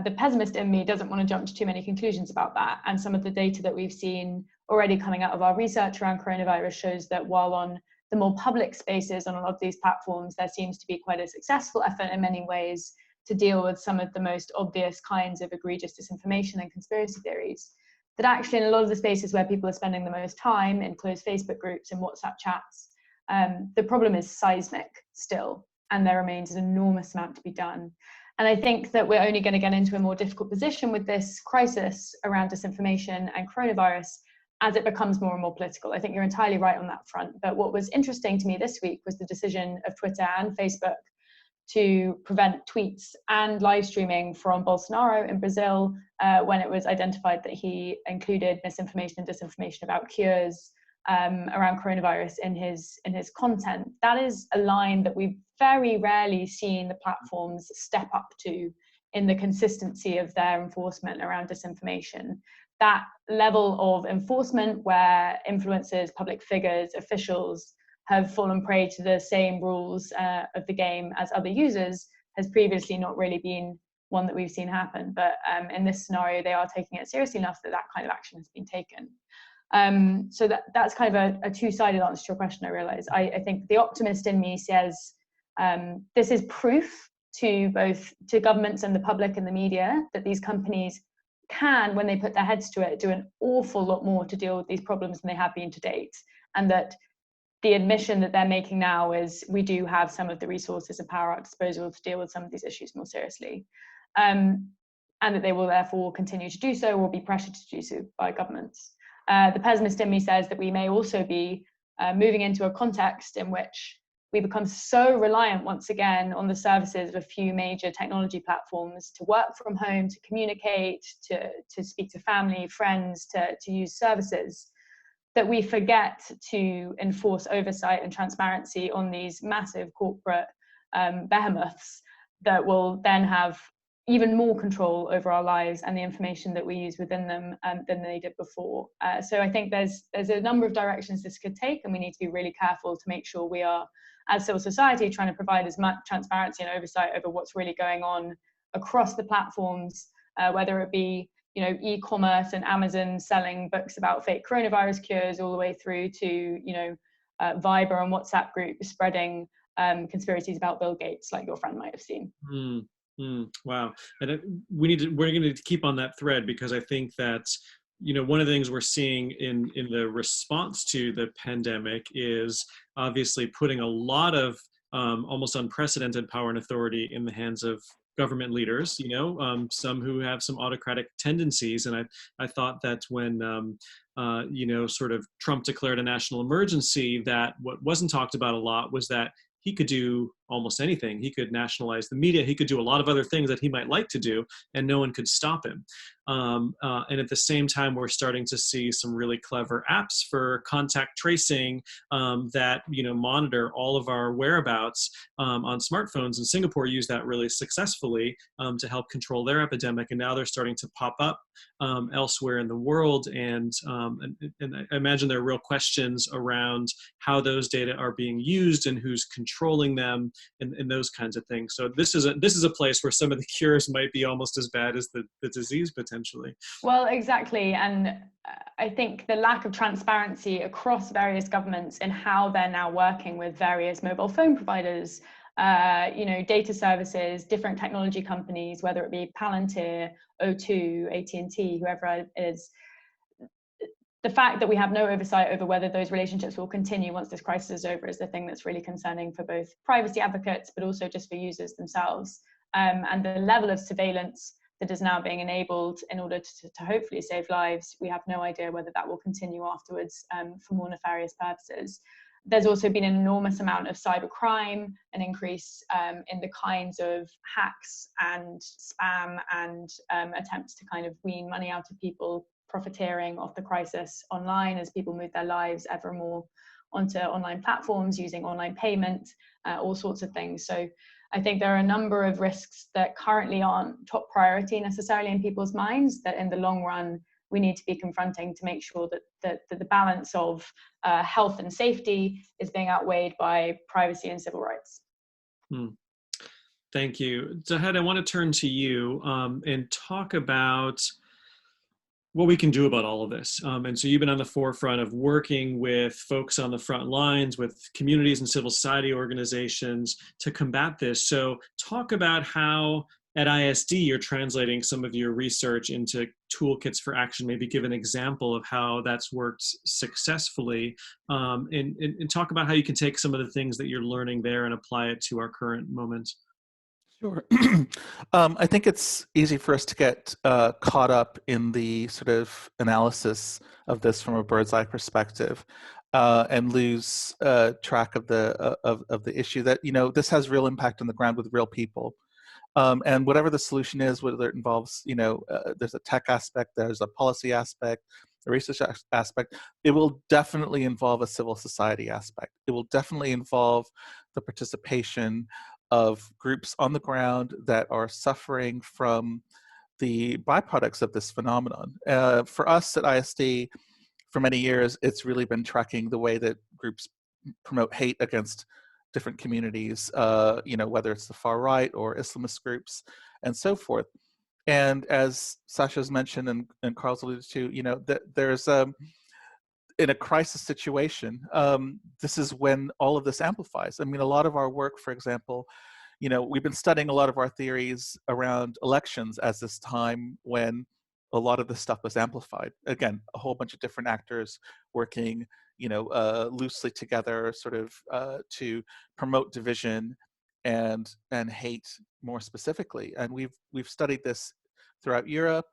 the pessimist in me doesn't want to jump to too many conclusions about that, and some of the data that we've seen already coming out of our research around coronavirus shows that while on the more public spaces on a lot of these platforms, there seems to be quite a successful effort in many ways to deal with some of the most obvious kinds of egregious disinformation and conspiracy theories, that actually in a lot of the spaces where people are spending the most time, in closed Facebook groups and WhatsApp chats, the problem is seismic still, and there remains an enormous amount to be done. And I think that we're only going to get into a more difficult position with this crisis around disinformation and coronavirus as it becomes more and more political. I think you're entirely right on that front. But what was interesting to me this week was the decision of Twitter and Facebook to prevent tweets and live streaming from Bolsonaro in Brazil when it was identified that he included misinformation and disinformation about cures around coronavirus in his content. That is a line that we've very rarely seen the platforms step up to in the consistency of their enforcement around disinformation. That level of enforcement where influencers, public figures, officials have fallen prey to the same rules of the game as other users has previously not really been one that we've seen happen. But in this scenario, they are taking it seriously enough that that kind of action has been taken. So that's kind of a two-sided answer to your question, I realize. I think the optimist in me says this is proof to both to governments and the public and the media that these companies can, when they put their heads to it, do an awful lot more to deal with these problems than they have been to date. And that the admission that they're making now is we do have some of the resources and power at our disposal to deal with some of these issues more seriously. And that they will therefore continue to do so or be pressured to do so by governments. The pessimist in me says that we may also be moving into a context in which we become so reliant once again on the services of a few major technology platforms to work from home, to communicate, to speak to family, friends, to use services, that we forget to enforce oversight and transparency on these massive corporate behemoths that will then have even more control over our lives and the information that we use within them than they did before. So I think there's a number of directions this could take, and we need to be really careful to make sure we are, as civil society, trying to provide as much transparency and oversight over what's really going on across the platforms, whether it be e-commerce and Amazon selling books about fake coronavirus cures, all the way through to Viber and WhatsApp groups spreading conspiracies about Bill Gates, like your friend might have seen. Wow. And we're going to keep on that thread, because I think that, one of the things we're seeing in the response to the pandemic is obviously putting a lot of almost unprecedented power and authority in the hands of government leaders, some who have some autocratic tendencies. And I thought that when, sort of Trump declared a national emergency, that what wasn't talked about a lot was that he could do almost anything. He could nationalize the media. He could do a lot of other things that he might like to do, and no one could stop him. And at the same time, we're starting to see some really clever apps for contact tracing that monitor all of our whereabouts on smartphones. And Singapore used that really successfully to help control their epidemic. And now they're starting to pop up elsewhere in the world. And I imagine there are real questions around how those data are being used and who's controlling them, and those kinds of things. So this is a place where some of the cures might be almost as bad as the disease potentially. Well, exactly. And I think the lack of transparency across various governments in how they're now working with various mobile phone providers, data services, different technology companies, whether it be Palantir, O2, AT&T, whoever it is, the fact that we have no oversight over whether those relationships will continue once this crisis is over is the thing that's really concerning for both privacy advocates, but also just for users themselves. And the level of surveillance that is now being enabled in order to hopefully save lives, we have no idea whether that will continue afterwards for more nefarious purposes. There's also been an enormous amount of cybercrime, an increase in the kinds of hacks and spam and attempts to kind of wean money out of people, profiteering off the crisis online as people move their lives ever more onto online platforms, using online payment, all sorts of things. So I think there are a number of risks that currently aren't top priority necessarily in people's minds, that in the long run we need to be confronting to make sure that the balance of health and safety is being outweighed by privacy and civil rights. Thank you. Zahed, I want to turn to you and talk about what we can do about all of this. And so you've been on the forefront of working with folks on the front lines, with communities and civil society organizations to combat this. So talk about how at ISD you're translating some of your research into toolkits for action. Maybe give an example of how that's worked successfully, and talk about how you can take some of the things that you're learning there and apply it to our current moment. Sure. I think it's easy for us to get caught up in the sort of analysis of this from a bird's eye perspective, and lose track of the issue that this has real impact on the ground with real people. And whatever the solution is, whether it involves there's a tech aspect, there's a policy aspect, a research aspect, it will definitely involve a civil society aspect. It will definitely involve the participation of groups on the ground that are suffering from the byproducts of this phenomenon. For us at ISD, for many years, it's really been tracking the way that groups promote hate against different communities, whether it's the far right or Islamist groups and so forth. And as Sasha's mentioned and Carl's alluded to, that there's in a crisis situation, this is when all of this amplifies. I mean, a lot of our work, for example, we've been studying a lot of our theories around elections as this time when a lot of this stuff was amplified. Again, a whole bunch of different actors working, loosely together, sort of to promote division and hate more specifically. And we've studied this throughout Europe,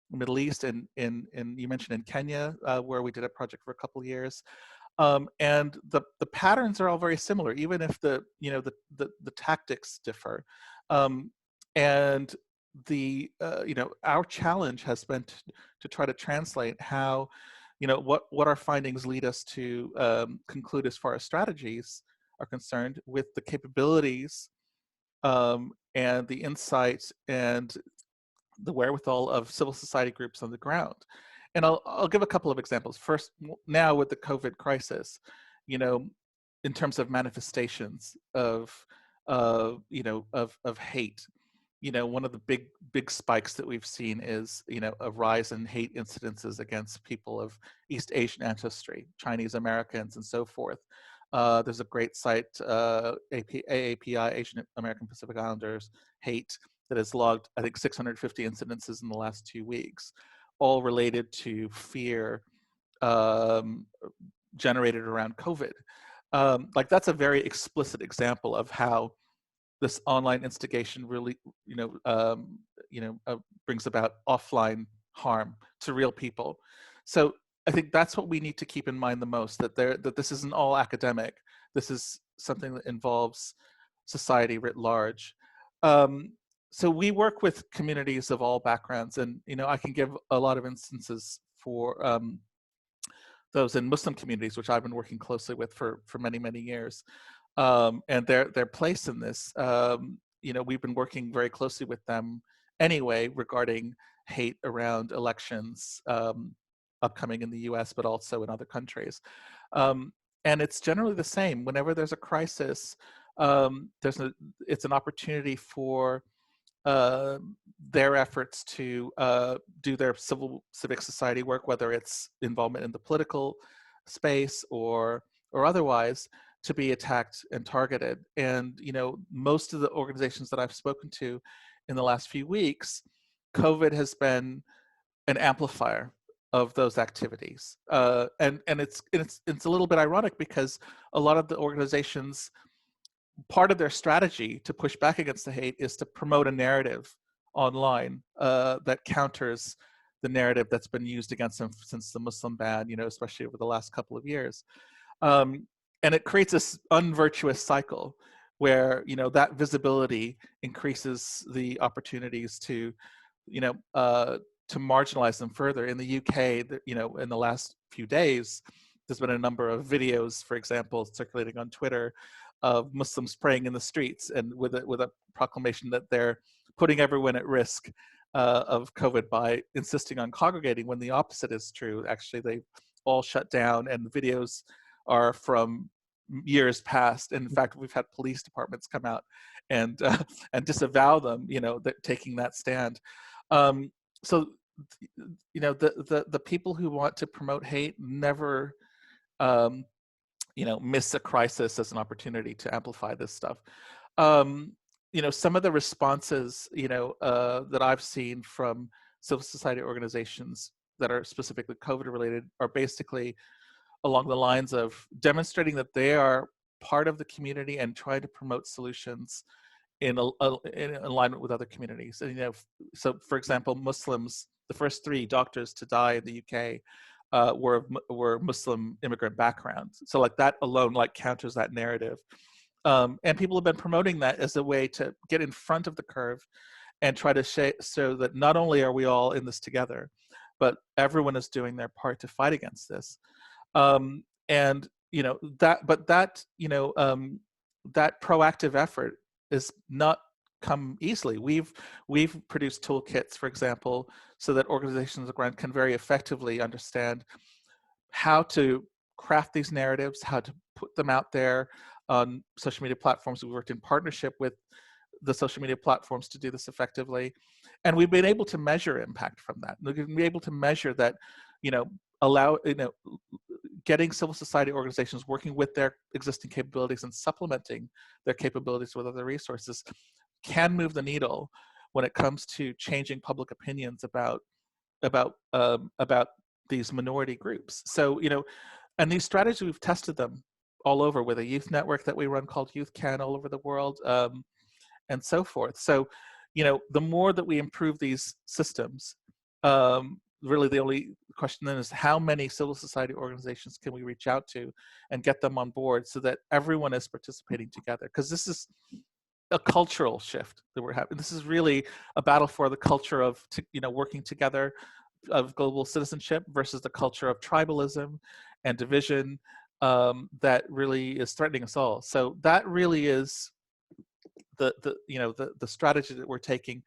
Middle East, and you mentioned in Kenya, where we did a project for a couple of years. And the patterns are all very similar, even if the tactics differ. And our challenge has been to try to translate how, what our findings lead us to conclude as far as strategies are concerned, with the capabilities and the insights and the wherewithal of civil society groups on the ground. And I'll give a couple of examples. First, now with the COVID crisis, in terms of manifestations of hate, one of the big spikes that we've seen is, a rise in hate incidences against people of East Asian ancestry, Chinese Americans, and so forth. There's a great site, AAPI, Asian American Pacific Islanders Hate, that has logged, I think, 650 incidences in the last 2 weeks, all related to fear generated around COVID. That's a very explicit example of how this online instigation really, brings about offline harm to real people. So I think that's what we need to keep in mind the most, that this isn't all academic. This is something that involves society writ large. So we work with communities of all backgrounds, and I can give a lot of instances for those in Muslim communities, which I've been working closely with for many, many years, and their place in this. We've been working very closely with them anyway regarding hate around elections upcoming in the U.S., but also in other countries, and it's generally the same. Whenever there's a crisis, it's an opportunity for their efforts to do their civic society work, whether it's involvement in the political space or otherwise, to be attacked and targeted. And most of the organizations that I've spoken to in the last few weeks, COVID has been an amplifier of those activities, and it's a little bit ironic, because a lot of the organizations, part of their strategy to push back against the hate is to promote a narrative online that counters the narrative that's been used against them since the Muslim ban, especially over the last couple of years. And it creates this unvirtuous cycle where, that visibility increases the opportunities to marginalize them further. In the UK, in the last few days, there's been a number of videos, for example, circulating on Twitter, of Muslims praying in the streets, and with a proclamation that they're putting everyone at risk of COVID by insisting on congregating, when the opposite is true. Actually, they all shut down, and the videos are from years past. And in fact, we've had police departments come out and disavow them, taking that stand. So, the people who want to promote hate never miss a crisis as an opportunity to amplify this stuff. Some of the responses, that I've seen from civil society organizations that are specifically COVID related are basically along the lines of demonstrating that they are part of the community and trying to promote solutions in alignment with other communities. And, so for example, Muslims, the first 3 doctors to die in the UK were Muslim immigrant backgrounds. So that alone counters that narrative. And people have been promoting that as a way to get in front of the curve and try to show that not only are we all in this together, but everyone is doing their part to fight against this. That proactive effort is not come easily. We've produced toolkits, for example, so that organizations on the ground can very effectively understand how to craft these narratives, how to put them out there, on social media platforms. We worked in partnership with the social media platforms to do this effectively. And we've been able to measure impact from that. We've been able to measure that, getting civil society organizations working with their existing capabilities and supplementing their capabilities with other resources can move the needle when it comes to changing public opinions about these minority groups. So, and these strategies, we've tested them all over with a youth network that we run called Youth Can all over the world, and so forth. So, the more that we improve these systems, really the only question then is how many civil society organizations can we reach out to and get them on board so that everyone is participating together? Because this is a cultural shift that we're having. This is really a battle for the culture of, working together, of global citizenship versus the culture of tribalism and division that really is threatening us all. So that really is the strategy that we're taking.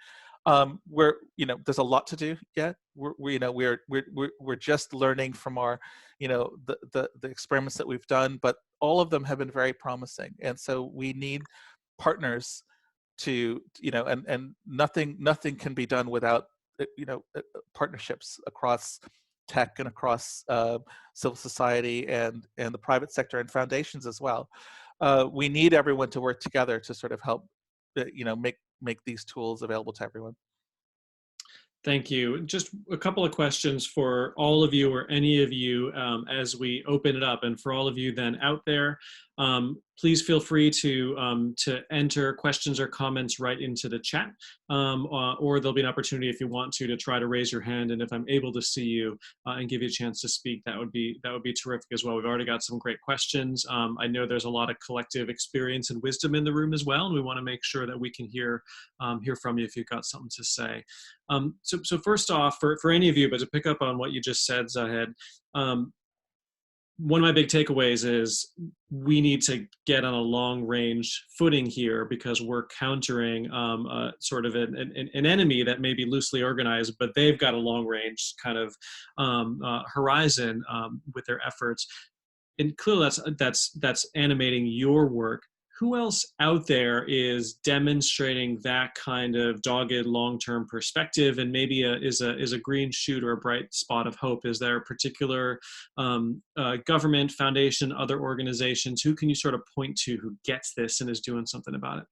There's a lot to do yet. We're just learning from our, the experiments that we've done, but all of them have been very promising. And so we need partners to, and nothing can be done without, partnerships across tech and across civil society and the private sector and foundations as well. We need everyone to work together to sort of help, make these tools available to everyone. Thank you. Just a couple of questions for all of you or any of you as we open it up, and for all of you then out there, please feel free to enter questions or comments right into the chat, or there'll be an opportunity if you want to try to raise your hand, and if I'm able to see you and give you a chance to speak, that would be terrific as well. We've already got some great questions. I know there's a lot of collective experience and wisdom in the room as well, and we want to make sure that we can hear from you if you've got something to say. So first off, for any of you, but to pick up on what you just said, Zahed, one of my big takeaways is we need to get on a long-range footing here because we're countering sort of an enemy that may be loosely organized, but they've got a long-range kind of horizon with their efforts. And clearly that's animating your work. Who else out there is demonstrating that kind of dogged long-term perspective and maybe is a green shoot or a bright spot of hope? Is there a particular government, foundation, other organizations? Who can you sort of point to who gets this and is doing something about it?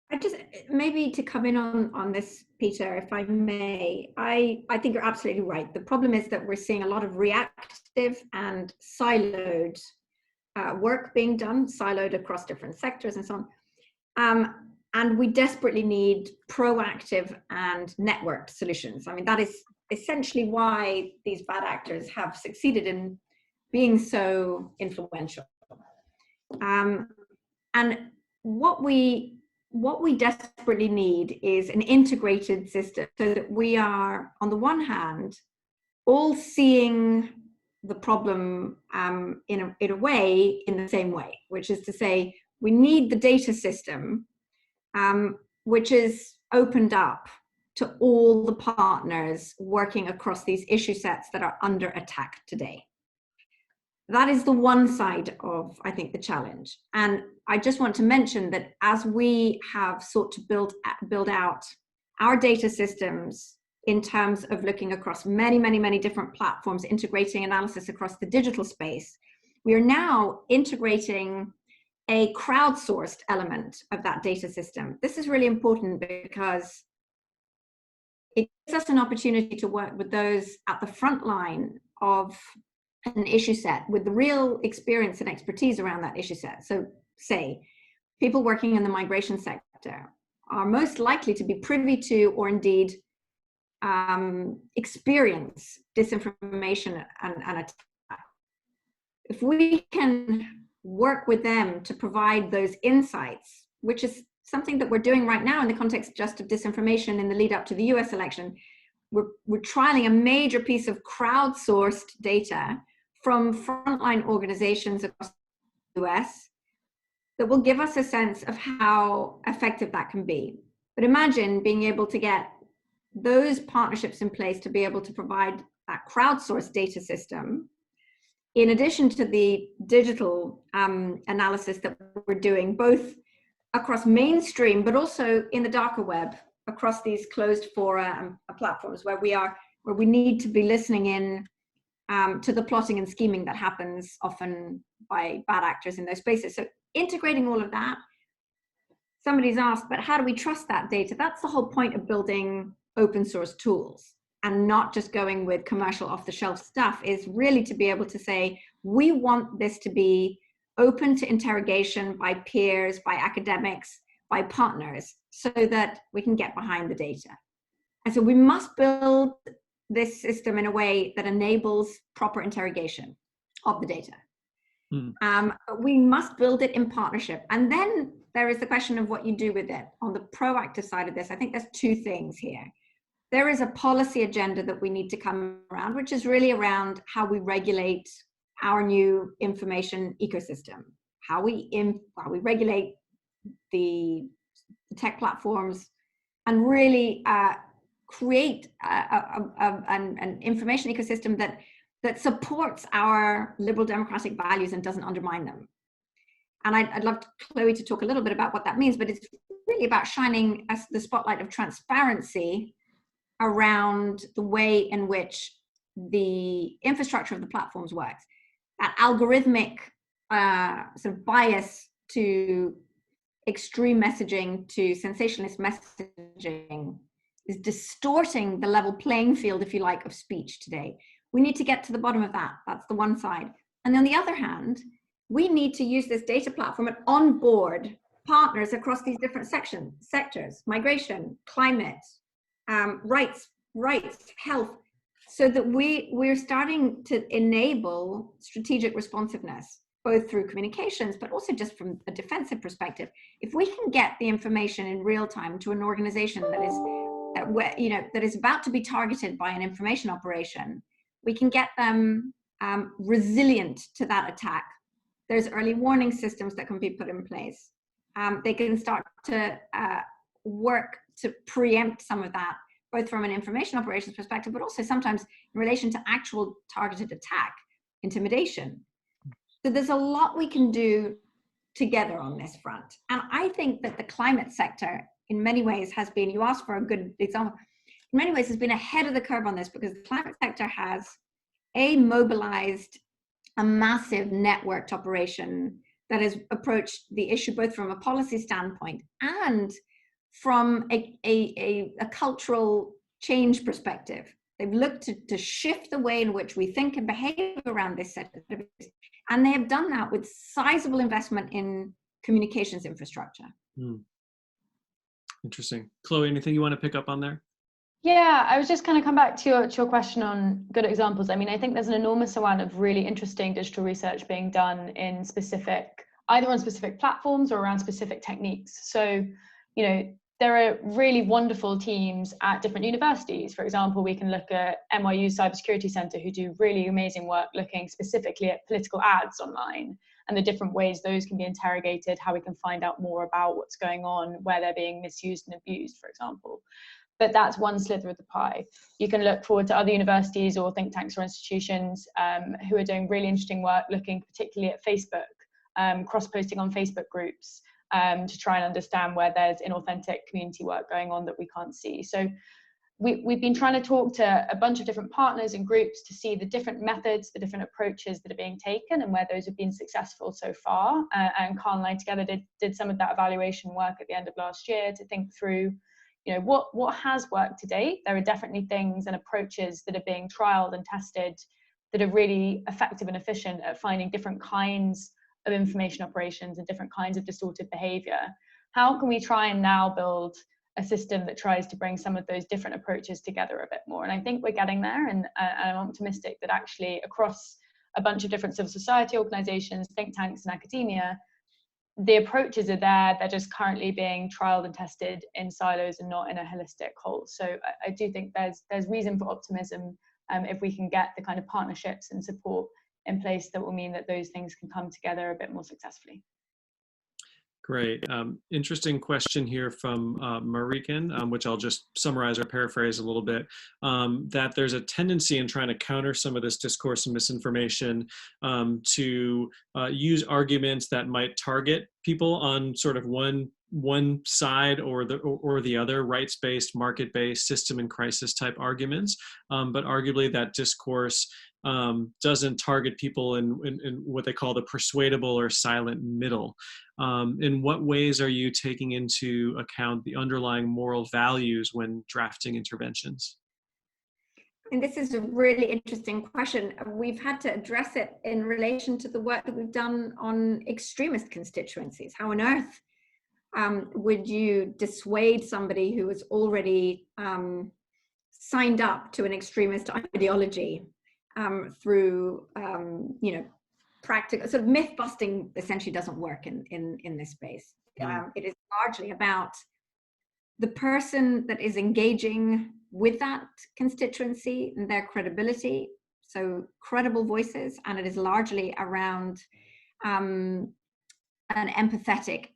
I just, maybe to come in on this, Peter, if I may, I think you're absolutely right. The problem is that we're seeing a lot of reactive and siloed work being done, siloed across different sectors and so on. And we desperately need proactive and networked solutions. I mean, that is essentially why these bad actors have succeeded in being so influential. And what we desperately need is an integrated system so that we are, on the one hand, all seeing the problem in a way, in the same way, which is to say, we need the data system, which is opened up to all the partners working across these issue sets that are under attack today. That is the one side of, I think, the challenge. And I just want to mention that as we have sought to build out our data systems in terms of looking across many different platforms, integrating analysis across the digital space, we are now integrating a crowdsourced element of that data system. This is really important because it gives us an opportunity to work with those at the front line of an issue set with the real experience and expertise around that issue set. So say, people working in the migration sector are most likely to be privy to, or indeed experience, disinformation and attack. If we can work with them to provide those insights, which is something that we're doing right now in the context just of disinformation in the lead up to the US election, we're trialing a major piece of crowdsourced data from frontline organizations across the US that will give us a sense of how effective that can be. But imagine being able to get those partnerships in place to be able to provide that crowdsourced data system in addition to the digital analysis that we're doing, both across mainstream, but also in the darker web, across these closed fora platforms where we need to be listening in to the plotting and scheming that happens often by bad actors in those spaces. So integrating all of that, somebody's asked, but how do we trust that data? That's the whole point of building open source tools and not just going with commercial off-the-shelf stuff, is really to be able to say, we want this to be open to interrogation by peers, by academics, by partners, so that we can get behind the data. And so we must build this system in a way that enables proper interrogation of the data. But we must build it in partnership. And then there is the question of what you do with it. On the proactive side of this, I think there's two things here. There is a policy agenda that we need to come around, which is really around how we regulate our new information ecosystem, how we regulate the tech platforms, and really create an information ecosystem that supports our liberal democratic values and doesn't undermine them. And I'd love Chloe to talk a little bit about what that means, but it's really about shining the spotlight of transparency around the way in which the infrastructure of the platforms works. That algorithmic sort of bias to extreme messaging, to sensationalist messaging, is distorting the level playing field, if you like, of speech today. We need to get to the bottom of that. That's the one side. And on the other hand, we need to use this data platform and onboard partners across these different sectors, migration, climate, rights, health, so that we're starting to enable strategic responsiveness, both through communications, but also just from a defensive perspective. If we can get the information in real time to an organization that is about to be targeted by an information operation, we can get them resilient to that attack. There's early warning systems that can be put in place. They can start to work to preempt some of that, both from an information operations perspective, but also sometimes in relation to actual targeted attack, intimidation. So there's a lot we can do together on this front. And I think that the climate sector, in many ways, has been, you asked for a good example, in many ways has been ahead of the curve on this, because the climate sector has mobilized a massive networked operation that has approached the issue both from a policy standpoint and from a cultural change perspective. They've looked to shift the way in which we think and behave around this set of issues, and they have done that with sizable investment in communications infrastructure. Interesting. Chloe, anything you want to pick up on there? Yeah, I was just going to come back to your question on good examples. I mean, I think there's an enormous amount of really interesting digital research being done in either on specific platforms or around specific techniques. So, there are really wonderful teams at different universities. For example, we can look at NYU's Cybersecurity Center, who do really amazing work looking specifically at political ads online and the different ways those can be interrogated, how we can find out more about what's going on, where they're being misused and abused, for example. But that's one sliver of the pie. You can look forward to other universities or think tanks or institutions who are doing really interesting work looking particularly at Facebook, cross-posting on Facebook groups, to try and understand where there's inauthentic community work going on that we can't see. So we've been trying to talk to a bunch of different partners and groups to see the different methods, the different approaches that are being taken and where those have been successful so far. And Carl and I together did some of that evaluation work at the end of last year to think through, what has worked to date. There are definitely things and approaches that are being trialed and tested that are really effective and efficient at finding different kinds of information operations and different kinds of distorted behavior. How can we try and now build a system that tries to bring some of those different approaches together a bit more? And I think we're getting there, and I'm optimistic that actually across a bunch of different civil society organizations, think tanks and academia, the approaches are there. They're just currently being trialed and tested in silos and not in a holistic whole. So I do think there's reason for optimism if we can get the kind of partnerships and support in place that will mean that those things can come together a bit more successfully. Great. Interesting question here from Mariken, which I'll just summarize or paraphrase a little bit, that there's a tendency in trying to counter some of this discourse and misinformation to use arguments that might target people on sort of one side or the other, rights-based, market-based, system and crisis type arguments, but arguably that discourse doesn't target people in what they call the persuadable or silent middle. In what ways are you taking into account the underlying moral values when drafting interventions? And this is a really interesting question. We've had to address it in relation to the work that we've done on extremist constituencies. How on earth would you dissuade somebody who has already signed up to an extremist ideology through, practical sort of myth busting? Essentially doesn't work in this space. It is largely about the person that is engaging with that constituency and their credibility, so credible voices, and it is largely around an empathetic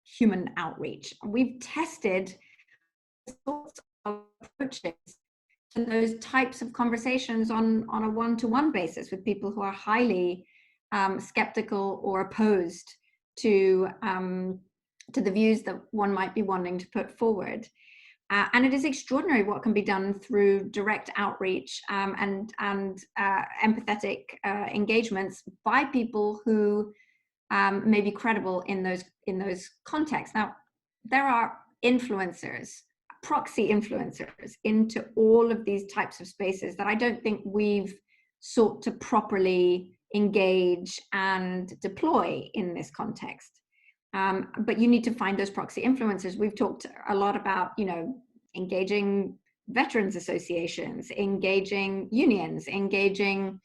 human outreach. We've tested sorts of approaches to those types of conversations on a one-to-one basis with people who are highly skeptical or opposed to the views that one might be wanting to put forward. And it is extraordinary what can be done through direct outreach and empathetic engagements by people who may be credible in those contexts. Now, there are influencers, proxy influencers into all of these types of spaces that I don't think we've sought to properly engage and deploy in this context. But you need to find those proxy influencers. We've talked a lot about, engaging veterans associations, engaging unions, engaging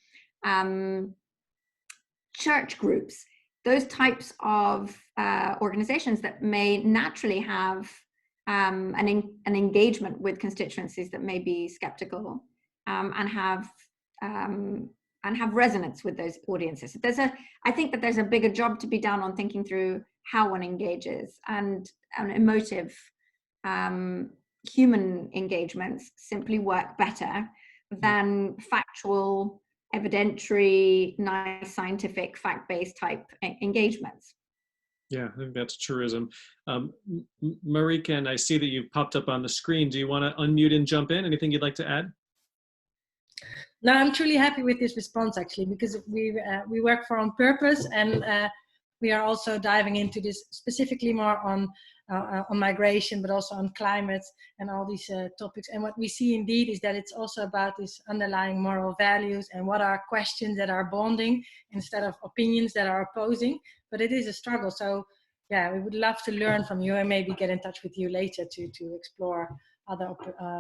church groups, those types of organizations that may naturally have an engagement with constituencies that may be skeptical and have resonance with those audiences. I think that there's a bigger job to be done on thinking through how one engages, and emotive human engagements simply work better than factual, evidentiary, nice, scientific, fact-based type engagements. Yeah, I think that's a truism. Mariken, I see that you've popped up on the screen. Do you want to unmute and jump in? Anything you'd like to add? No, I'm truly happy with this response, actually, because we work for On Purpose, and we are also diving into this specifically more on migration, but also on climate and all these topics. And what we see indeed is that it's also about this underlying moral values and what are questions that are bonding instead of opinions that are opposing. But it is a struggle. So yeah, we would love to learn from you and maybe get in touch with you later to explore other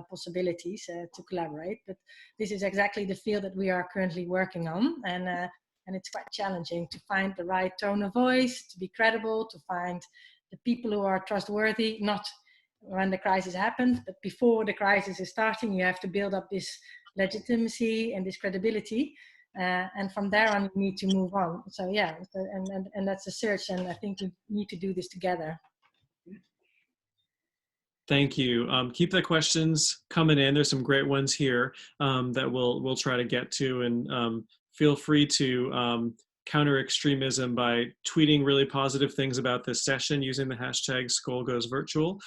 possibilities to collaborate. But this is exactly the field that we are currently working on. And it's quite challenging to find the right tone of voice, to be credible, to find the people who are trustworthy, not when the crisis happens, but before the crisis is starting. You have to build up this legitimacy and this credibility. And from there on, you need to move on. So yeah, and that's a search, and I think we need to do this together. Thank you. Keep the questions coming in. There's some great ones here that we'll try to get to, and feel free to counter extremism by tweeting really positive things about this session using the hashtag #SkollGoesVirtual.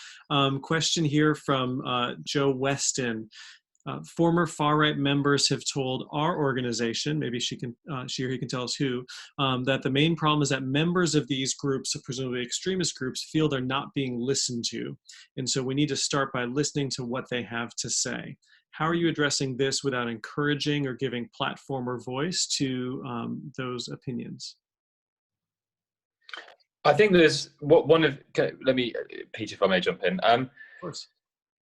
Question here from Joe Weston. Former far-right members have told our organization, maybe she or he can tell us who, that the main problem is that members of these groups, presumably extremist groups, feel they're not being listened to. And so we need to start by listening to what they have to say. How are you addressing this without encouraging or giving platform or voice to those opinions? I think there's let me, Peter, if I may jump in. Of course.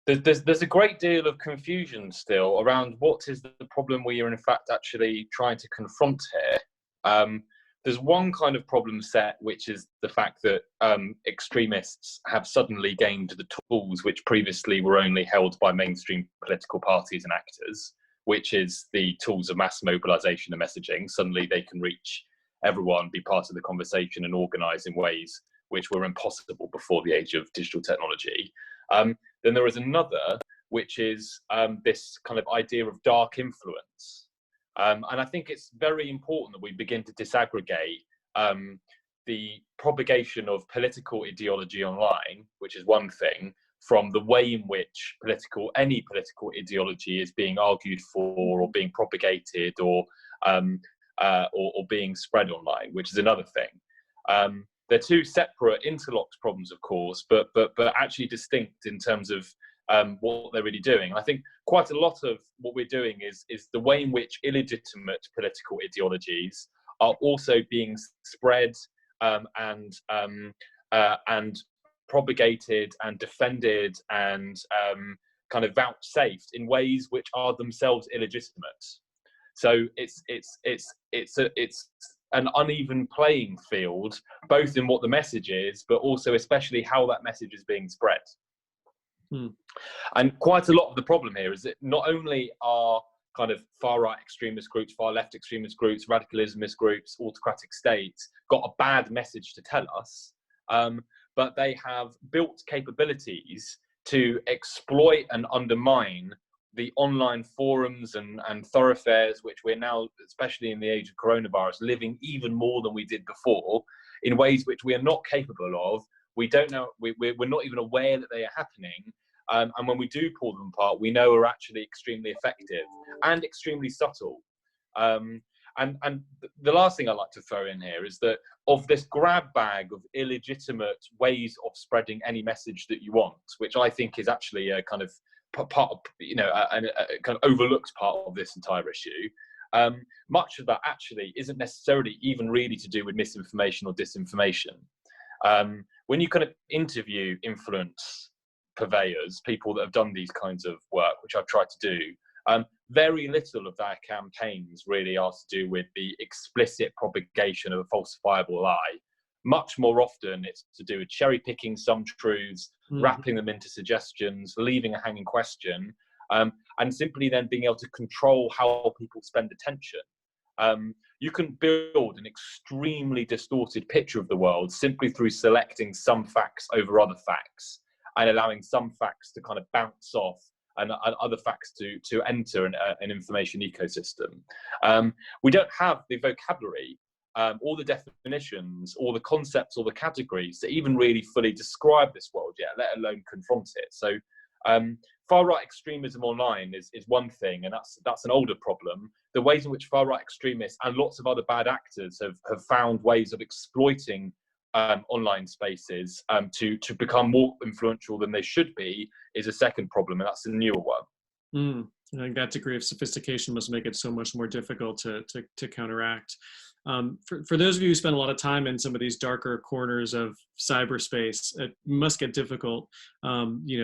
There's a great deal of confusion still around what is the problem we are in fact actually trying to confront here. There's one kind of problem set, which is the fact that extremists have suddenly gained the tools which previously were only held by mainstream political parties and actors, which is the tools of mass mobilization and messaging. Suddenly they can reach everyone, be part of the conversation, and organize in ways which were impossible before the age of digital technology. Then there is another, which is this kind of idea of dark influence. And I think it's very important that we begin to disaggregate the propagation of political ideology online, which is one thing, from the way in which any political ideology is being argued for or being propagated or being spread online, which is another thing. They're two separate interlocked problems, of course, but actually distinct in terms of what they're really doing. I think quite a lot of what we're doing is the way in which illegitimate political ideologies are also being spread and propagated and defended and kind of vouchsafed in ways which are themselves illegitimate. So it's an uneven playing field, both in what the message is, but also especially how that message is being spread. And quite a lot of the problem here is that not only are kind of far-right extremist groups, far-left extremist groups, radical Islamist groups, autocratic states got a bad message to tell us, but they have built capabilities to exploit and undermine the online forums and thoroughfares, which we're now, especially in the age of coronavirus, living even more than we did before, in ways which we are not capable of. We don't know, we're not even aware that they are happening. And when we do pull them apart, we know are actually extremely effective and extremely subtle. And the last thing I'd like to throw in here is that of this grab bag of illegitimate ways of spreading any message that you want, which I think is actually a kind of part of, a kind of overlooked part of this entire issue. Much of that actually isn't necessarily even really to do with misinformation or disinformation. When you kind of interview influence purveyors, people that have done these kinds of work, which I've tried to do, very little of their campaigns really are to do with the explicit propagation of a falsifiable lie. Much more often it's to do with cherry picking some truths, wrapping them into suggestions, leaving a hanging question, and simply then being able to control how people spend attention. You can build an extremely distorted picture of the world simply through selecting some facts over other facts and allowing some facts to kind of bounce off and other facts to enter an information ecosystem. We don't have the vocabulary, all the definitions, all the concepts, all the categories to even really fully describe this world yet, let alone confront it. So far-right extremism online is one thing, and that's an older problem. The ways in which far-right extremists and lots of other bad actors have found ways of exploiting online spaces to become more influential than they should be is a second problem, and that's a newer one. I think that degree of sophistication must make it so much more difficult to counteract. For those of you who spend a lot of time in some of these darker corners of cyberspace, it must get difficult,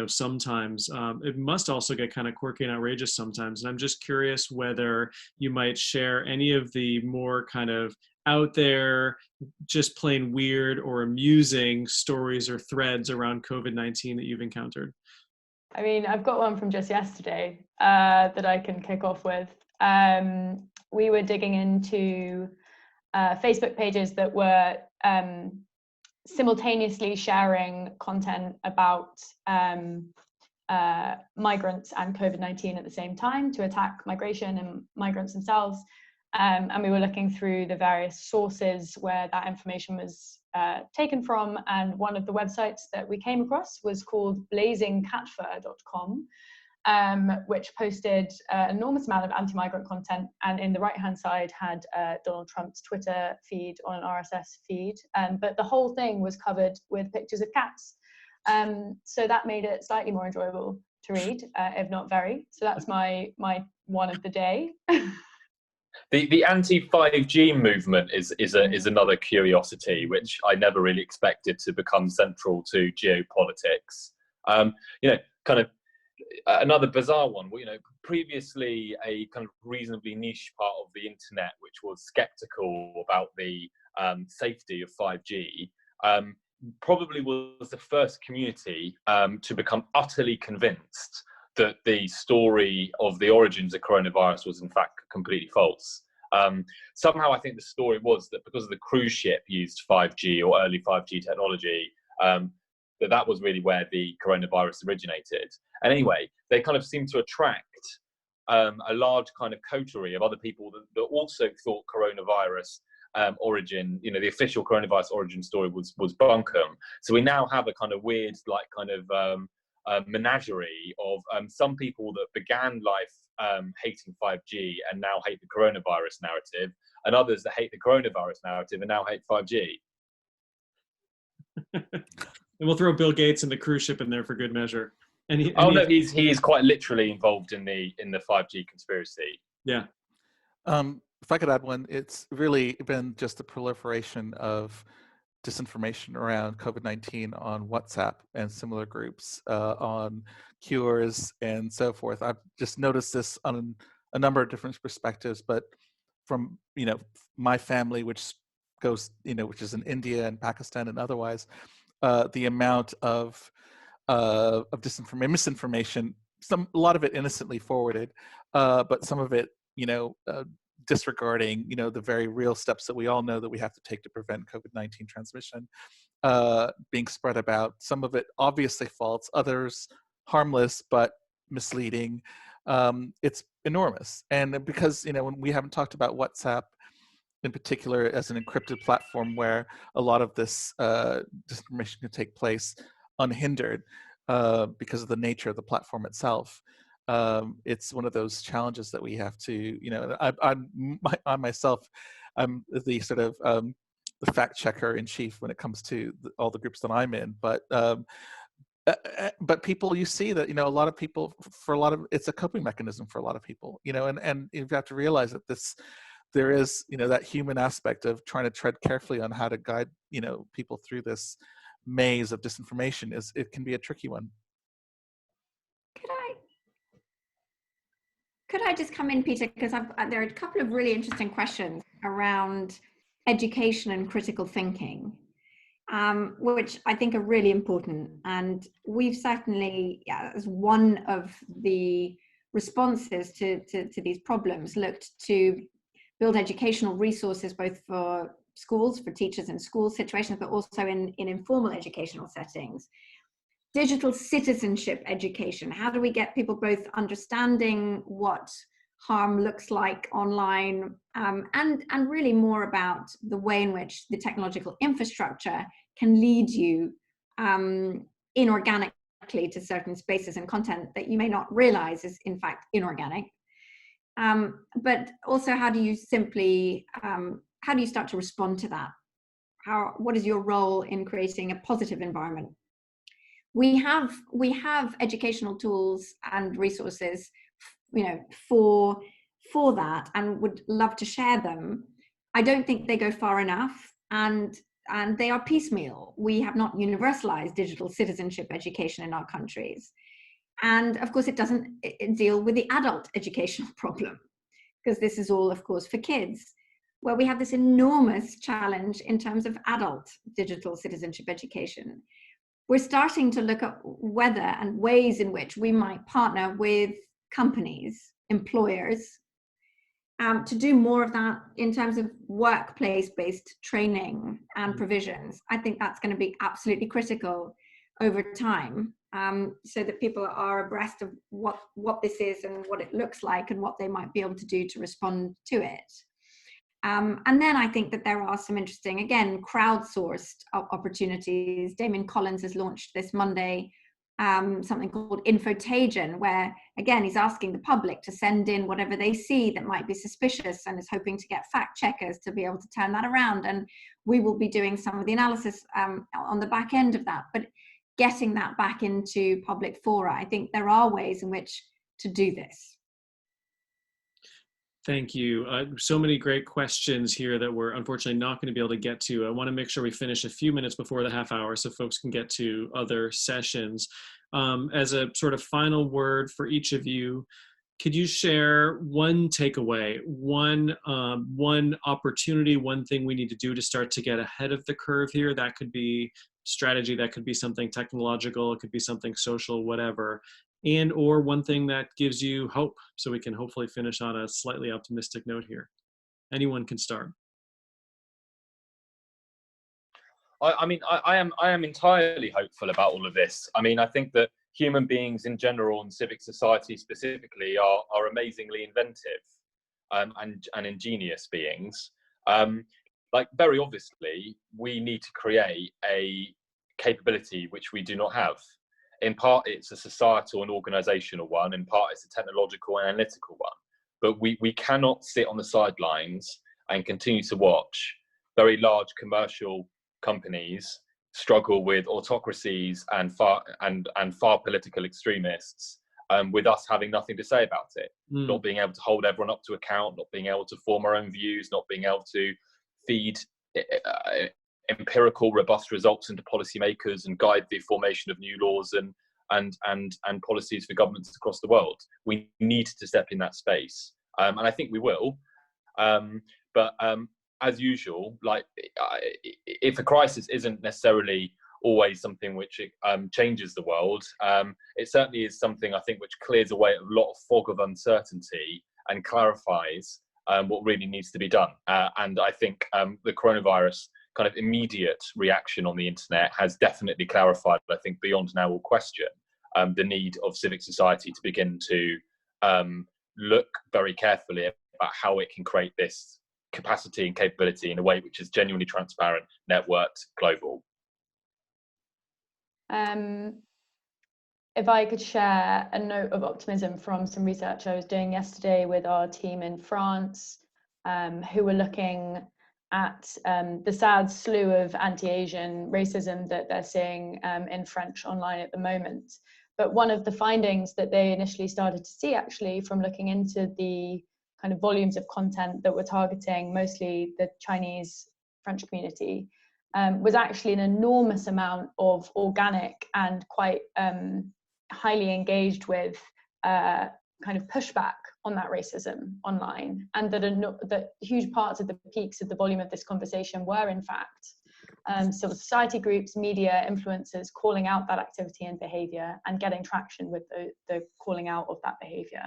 sometimes. It must also get kind of quirky and outrageous sometimes. And I'm just curious whether you might share any of the more kind of out there, just plain weird or amusing stories or threads around COVID-19 that you've encountered. I mean, I've got one from just yesterday that I can kick off with. We were digging into Facebook pages that were simultaneously sharing content about migrants and COVID-19 at the same time to attack migration and migrants themselves. And we were looking through the various sources where that information was taken from. And one of the websites that we came across was called blazingcatfur.com, which posted an enormous amount of anti-migrant content, and in the right-hand side had Donald Trump's Twitter feed on an RSS feed, but the whole thing was covered with pictures of cats. So that made it slightly more enjoyable to read, if not very. So that's my one of the day. The anti-5G movement is another curiosity, which I never really expected to become central to geopolitics. Kind of another bizarre one. Previously a kind of reasonably niche part of the internet, which was skeptical about the safety of 5G, probably was the first community to become utterly convinced that the story of the origins of coronavirus was in fact completely false. Somehow I think the story was that because of the cruise ship used 5G or early 5G technology, that was really where the coronavirus originated. And anyway, they kind of seemed to attract a large kind of coterie of other people that also thought coronavirus origin, the official coronavirus origin story was bunkum. So we now have a kind of weird, like kind of menagerie of some people that began life hating 5G and now hate the coronavirus narrative, and others that hate the coronavirus narrative and now hate 5G. And we'll throw Bill Gates and the cruise ship in there for good measure. No, he is quite literally involved in the 5G conspiracy. Yeah. If I could add one, it's really been just the proliferation of disinformation around COVID-19 on WhatsApp and similar groups, on cures and so forth. I've just noticed this on a number of different perspectives, but from my family, which goes which is in India and Pakistan and otherwise, the amount of disinformation, misinformation, a lot of it innocently forwarded, but some of it disregarding the very real steps that we all know that we have to take to prevent COVID-19 transmission being spread about. Some of it obviously false, others harmless but misleading. It's enormous, and because when we haven't talked about WhatsApp in particular as an encrypted platform where a lot of this disinformation can take place unhindered because of the nature of the platform itself. It's one of those challenges that we have to, I myself, I'm the sort of the fact checker in chief when it comes to all the groups that I'm in. But people, you see that a lot of people, it's a coping mechanism for a lot of people, and you have to realize that there is that human aspect of trying to tread carefully on how to guide people through this maze of disinformation. It can be a tricky one. Could I just come in, Peter, because there are a couple of really interesting questions around education and critical thinking, which I think are really important. And we've certainly, as one of the responses to these problems, looked to build educational resources both for schools, for teachers in school situations, but also in informal educational settings. Digital citizenship education. How do we get people both understanding what harm looks like online and really more about the way in which the technological infrastructure can lead you inorganically to certain spaces and content that you may not realize is in fact inorganic. But also, how do you start to respond to that? What is your role in creating a positive environment? We have educational tools and resources, for that, and would love to share them. I don't think they go far enough, and they are piecemeal. We have not universalized digital citizenship education in our countries. And of course, it doesn't deal with the adult educational problem, because this is all, of course, for kids, where we have this enormous challenge in terms of adult digital citizenship education. We're starting to look at whether and ways in which we might partner with companies, employers, to do more of that in terms of workplace-based training and provisions. I think that's going to be absolutely critical over time, so that people are abreast of what this is and what it looks like and what they might be able to do to respond to it. And then I think that there are some interesting, again, crowdsourced opportunities. Damien Collins has launched this Monday something called Infotagion, where, again, he's asking the public to send in whatever they see that might be suspicious, and is hoping to get fact checkers to be able to turn that around. And we will be doing some of the analysis on the back end of that. But getting that back into public fora, I think there are ways in which to do this. Thank you. So many great questions here that we're unfortunately not going to be able to get to. I want to make sure we finish a few minutes before the half hour so folks can get to other sessions. As a sort of final word for each of you, could you share one takeaway, one opportunity, one thing we need to do to start to get ahead of the curve here? That could be strategy, that could be something technological, it could be something social, whatever. And or one thing that gives you hope, so we can hopefully finish on a slightly optimistic note here. Anyone can start. I am entirely hopeful about all of this. I mean, I think that human beings in general and civic society specifically are amazingly inventive and ingenious beings. Like, very obviously, we need to create a capability which we do not have. In part, it's a societal and organizational one. In part, it's a technological and analytical one. But we cannot sit on the sidelines and continue to watch very large commercial companies struggle with autocracies and far political extremists, with us having nothing to say about it, not being able to hold everyone up to account, not being able to form our own views, not being able to feed empirical, robust results into policymakers and guide the formation of new laws and policies for governments across the world. We need to step in that space, and I think we will. But as usual, like, if a crisis isn't necessarily always something which changes the world, it certainly is something, I think, which clears away a lot of fog of uncertainty and clarifies what really needs to be done. And I think the coronavirus kind of immediate reaction on the internet has definitely clarified, I think, beyond now all question, the need of civic society to begin to look very carefully about how it can create this capacity and capability in a way which is genuinely transparent, networked, global. If I could share a note of optimism from some research I was doing yesterday with our team in France, who were looking at the sad slew of anti-Asian racism that they're seeing in French online at the moment. But one of the findings that they initially started to see, actually, from looking into the kind of volumes of content that were targeting mostly the Chinese French community, was actually an enormous amount of organic and quite highly engaged with kind of pushback on that racism online, and that huge parts of the peaks of the volume of this conversation were, in fact, civil society groups, media, influencers calling out that activity and behavior and getting traction with the calling out of that behavior.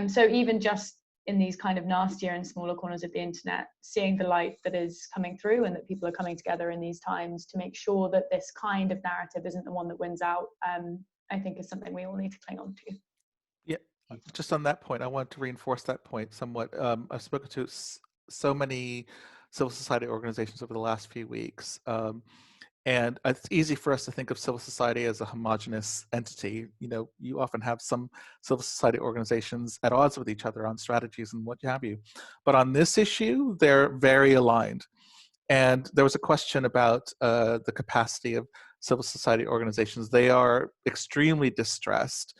So even just in these kind of nastier and smaller corners of the internet, seeing the light that is coming through and that people are coming together in these times to make sure that this kind of narrative isn't the one that wins out, I think is something we all need to cling on to. Yeah, just on that point, I want to reinforce that point somewhat. I've spoken to so many civil society organizations over the last few weeks, and it's easy for us to think of civil society as a homogenous entity. You know, you often have some civil society organizations at odds with each other on strategies and what have you. But on this issue, they're very aligned. And there was a question about the capacity of civil society organizations. They are extremely distressed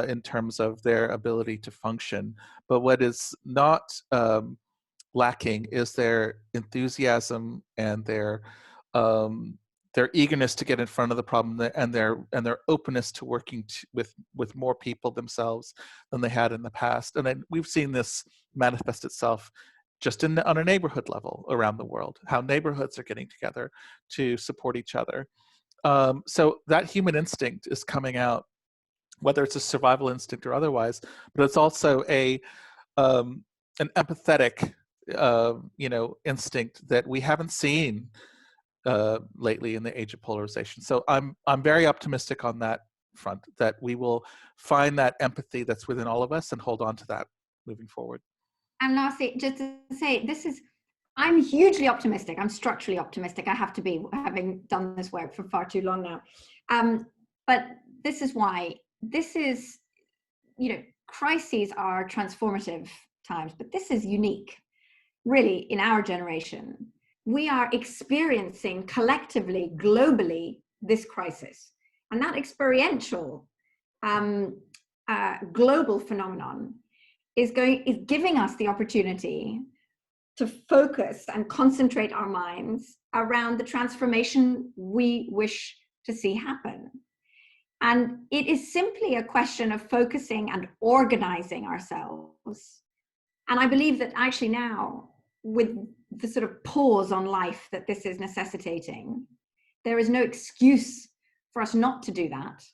in terms of their ability to function. But what is not lacking is their enthusiasm and their eagerness to get in front of the problem, and their openness to working with more people themselves than they had in the past. And then we've seen this manifest itself just on a neighborhood level around the world, how neighborhoods are getting together to support each other. So that human instinct is coming out, whether it's a survival instinct or otherwise, but it's also an empathetic instinct that we haven't seen lately in the age of polarization. So I'm very optimistic on that front, that we will find that empathy that's within all of us and hold on to that moving forward. And lastly, just to say, I'm hugely optimistic. I'm structurally optimistic. I have to be, having done this work for far too long now. But this is why, crises are transformative times, but this is unique, really, in our generation. We are experiencing collectively, globally, this crisis. And that experiential global phenomenon is giving us the opportunity to focus and concentrate our minds around the transformation we wish to see happen. And it is simply a question of focusing and organizing ourselves. And I believe that actually now, with the sort of pause on life that this is necessitating, there is no excuse for us not to do that.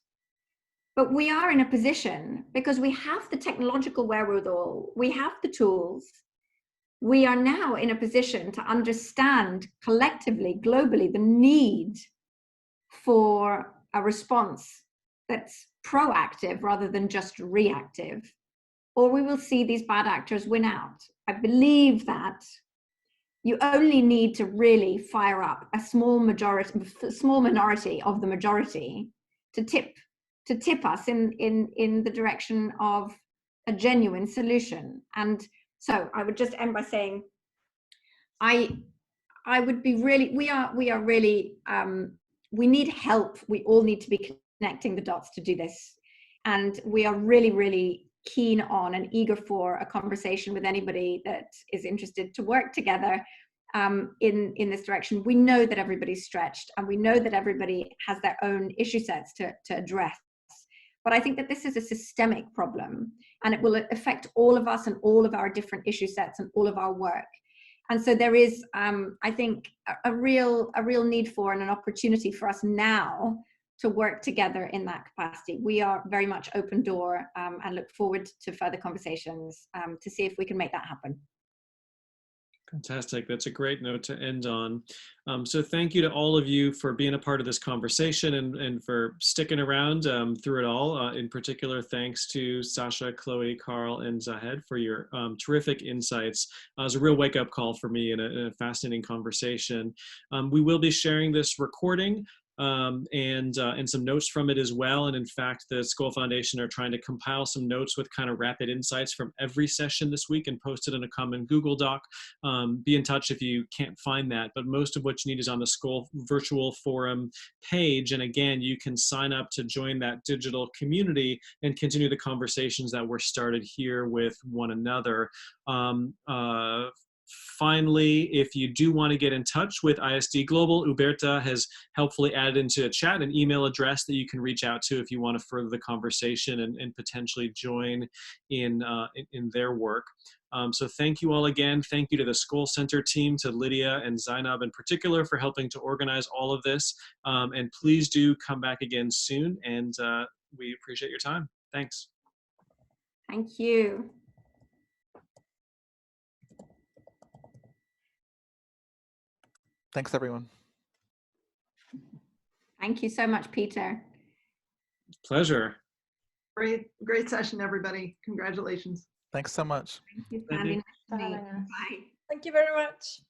But we are in a position, because we have the technological wherewithal, we have the tools, we are now in a position to understand collectively, globally, the need for a response that's proactive rather than just reactive, or we will see these bad actors win out. I believe that you only need to really fire up a small minority of the majority to tip us in the direction of a genuine solution. And so I would just end by saying, I would be really, we are really, we need help. We all need to be connecting the dots to do this. And we are really, really keen on and eager for a conversation with anybody that is interested to work together in this direction. We know that everybody's stretched, and we know that everybody has their own issue sets to address. But I think that this is a systemic problem, and it will affect all of us and all of our different issue sets and all of our work. And so there is, I think, a real need for and an opportunity for us now to work together in that capacity. We are very much open door and look forward to further conversations to see if we can make that happen. Fantastic. That's a great note to end on. So thank you to all of you for being a part of this conversation and for sticking around through it all. In particular, thanks to Sasha, Chloe, Carl, and Zahed for your terrific insights. It was a real wake-up call for me and a fascinating conversation. We will be sharing this recording and some notes from it as well. And in fact, the Skoll Foundation are trying to compile some notes with kind of rapid insights from every session this week and post it in a common Google Doc. Be in touch if you can't find that, but most of what you need is on the Skoll virtual forum page. And again, you can sign up to join that digital community and continue the conversations that were started here with one another. Finally, if you do want to get in touch with ISD Global, Uberta has helpfully added into a chat an email address that you can reach out to if you want to further the conversation and potentially join in their work. So thank you all again. Thank you to the Skoll Center team, to Lydia and Zainab in particular for helping to organize all of this. And please do come back again soon, and we appreciate your time. Thanks. Thank you. Thanks, everyone. Thank you so much, Peter. Pleasure. Great session, everybody. Congratulations. Thanks so much. Thank you, Sandy. Bye. Bye. Thank you very much.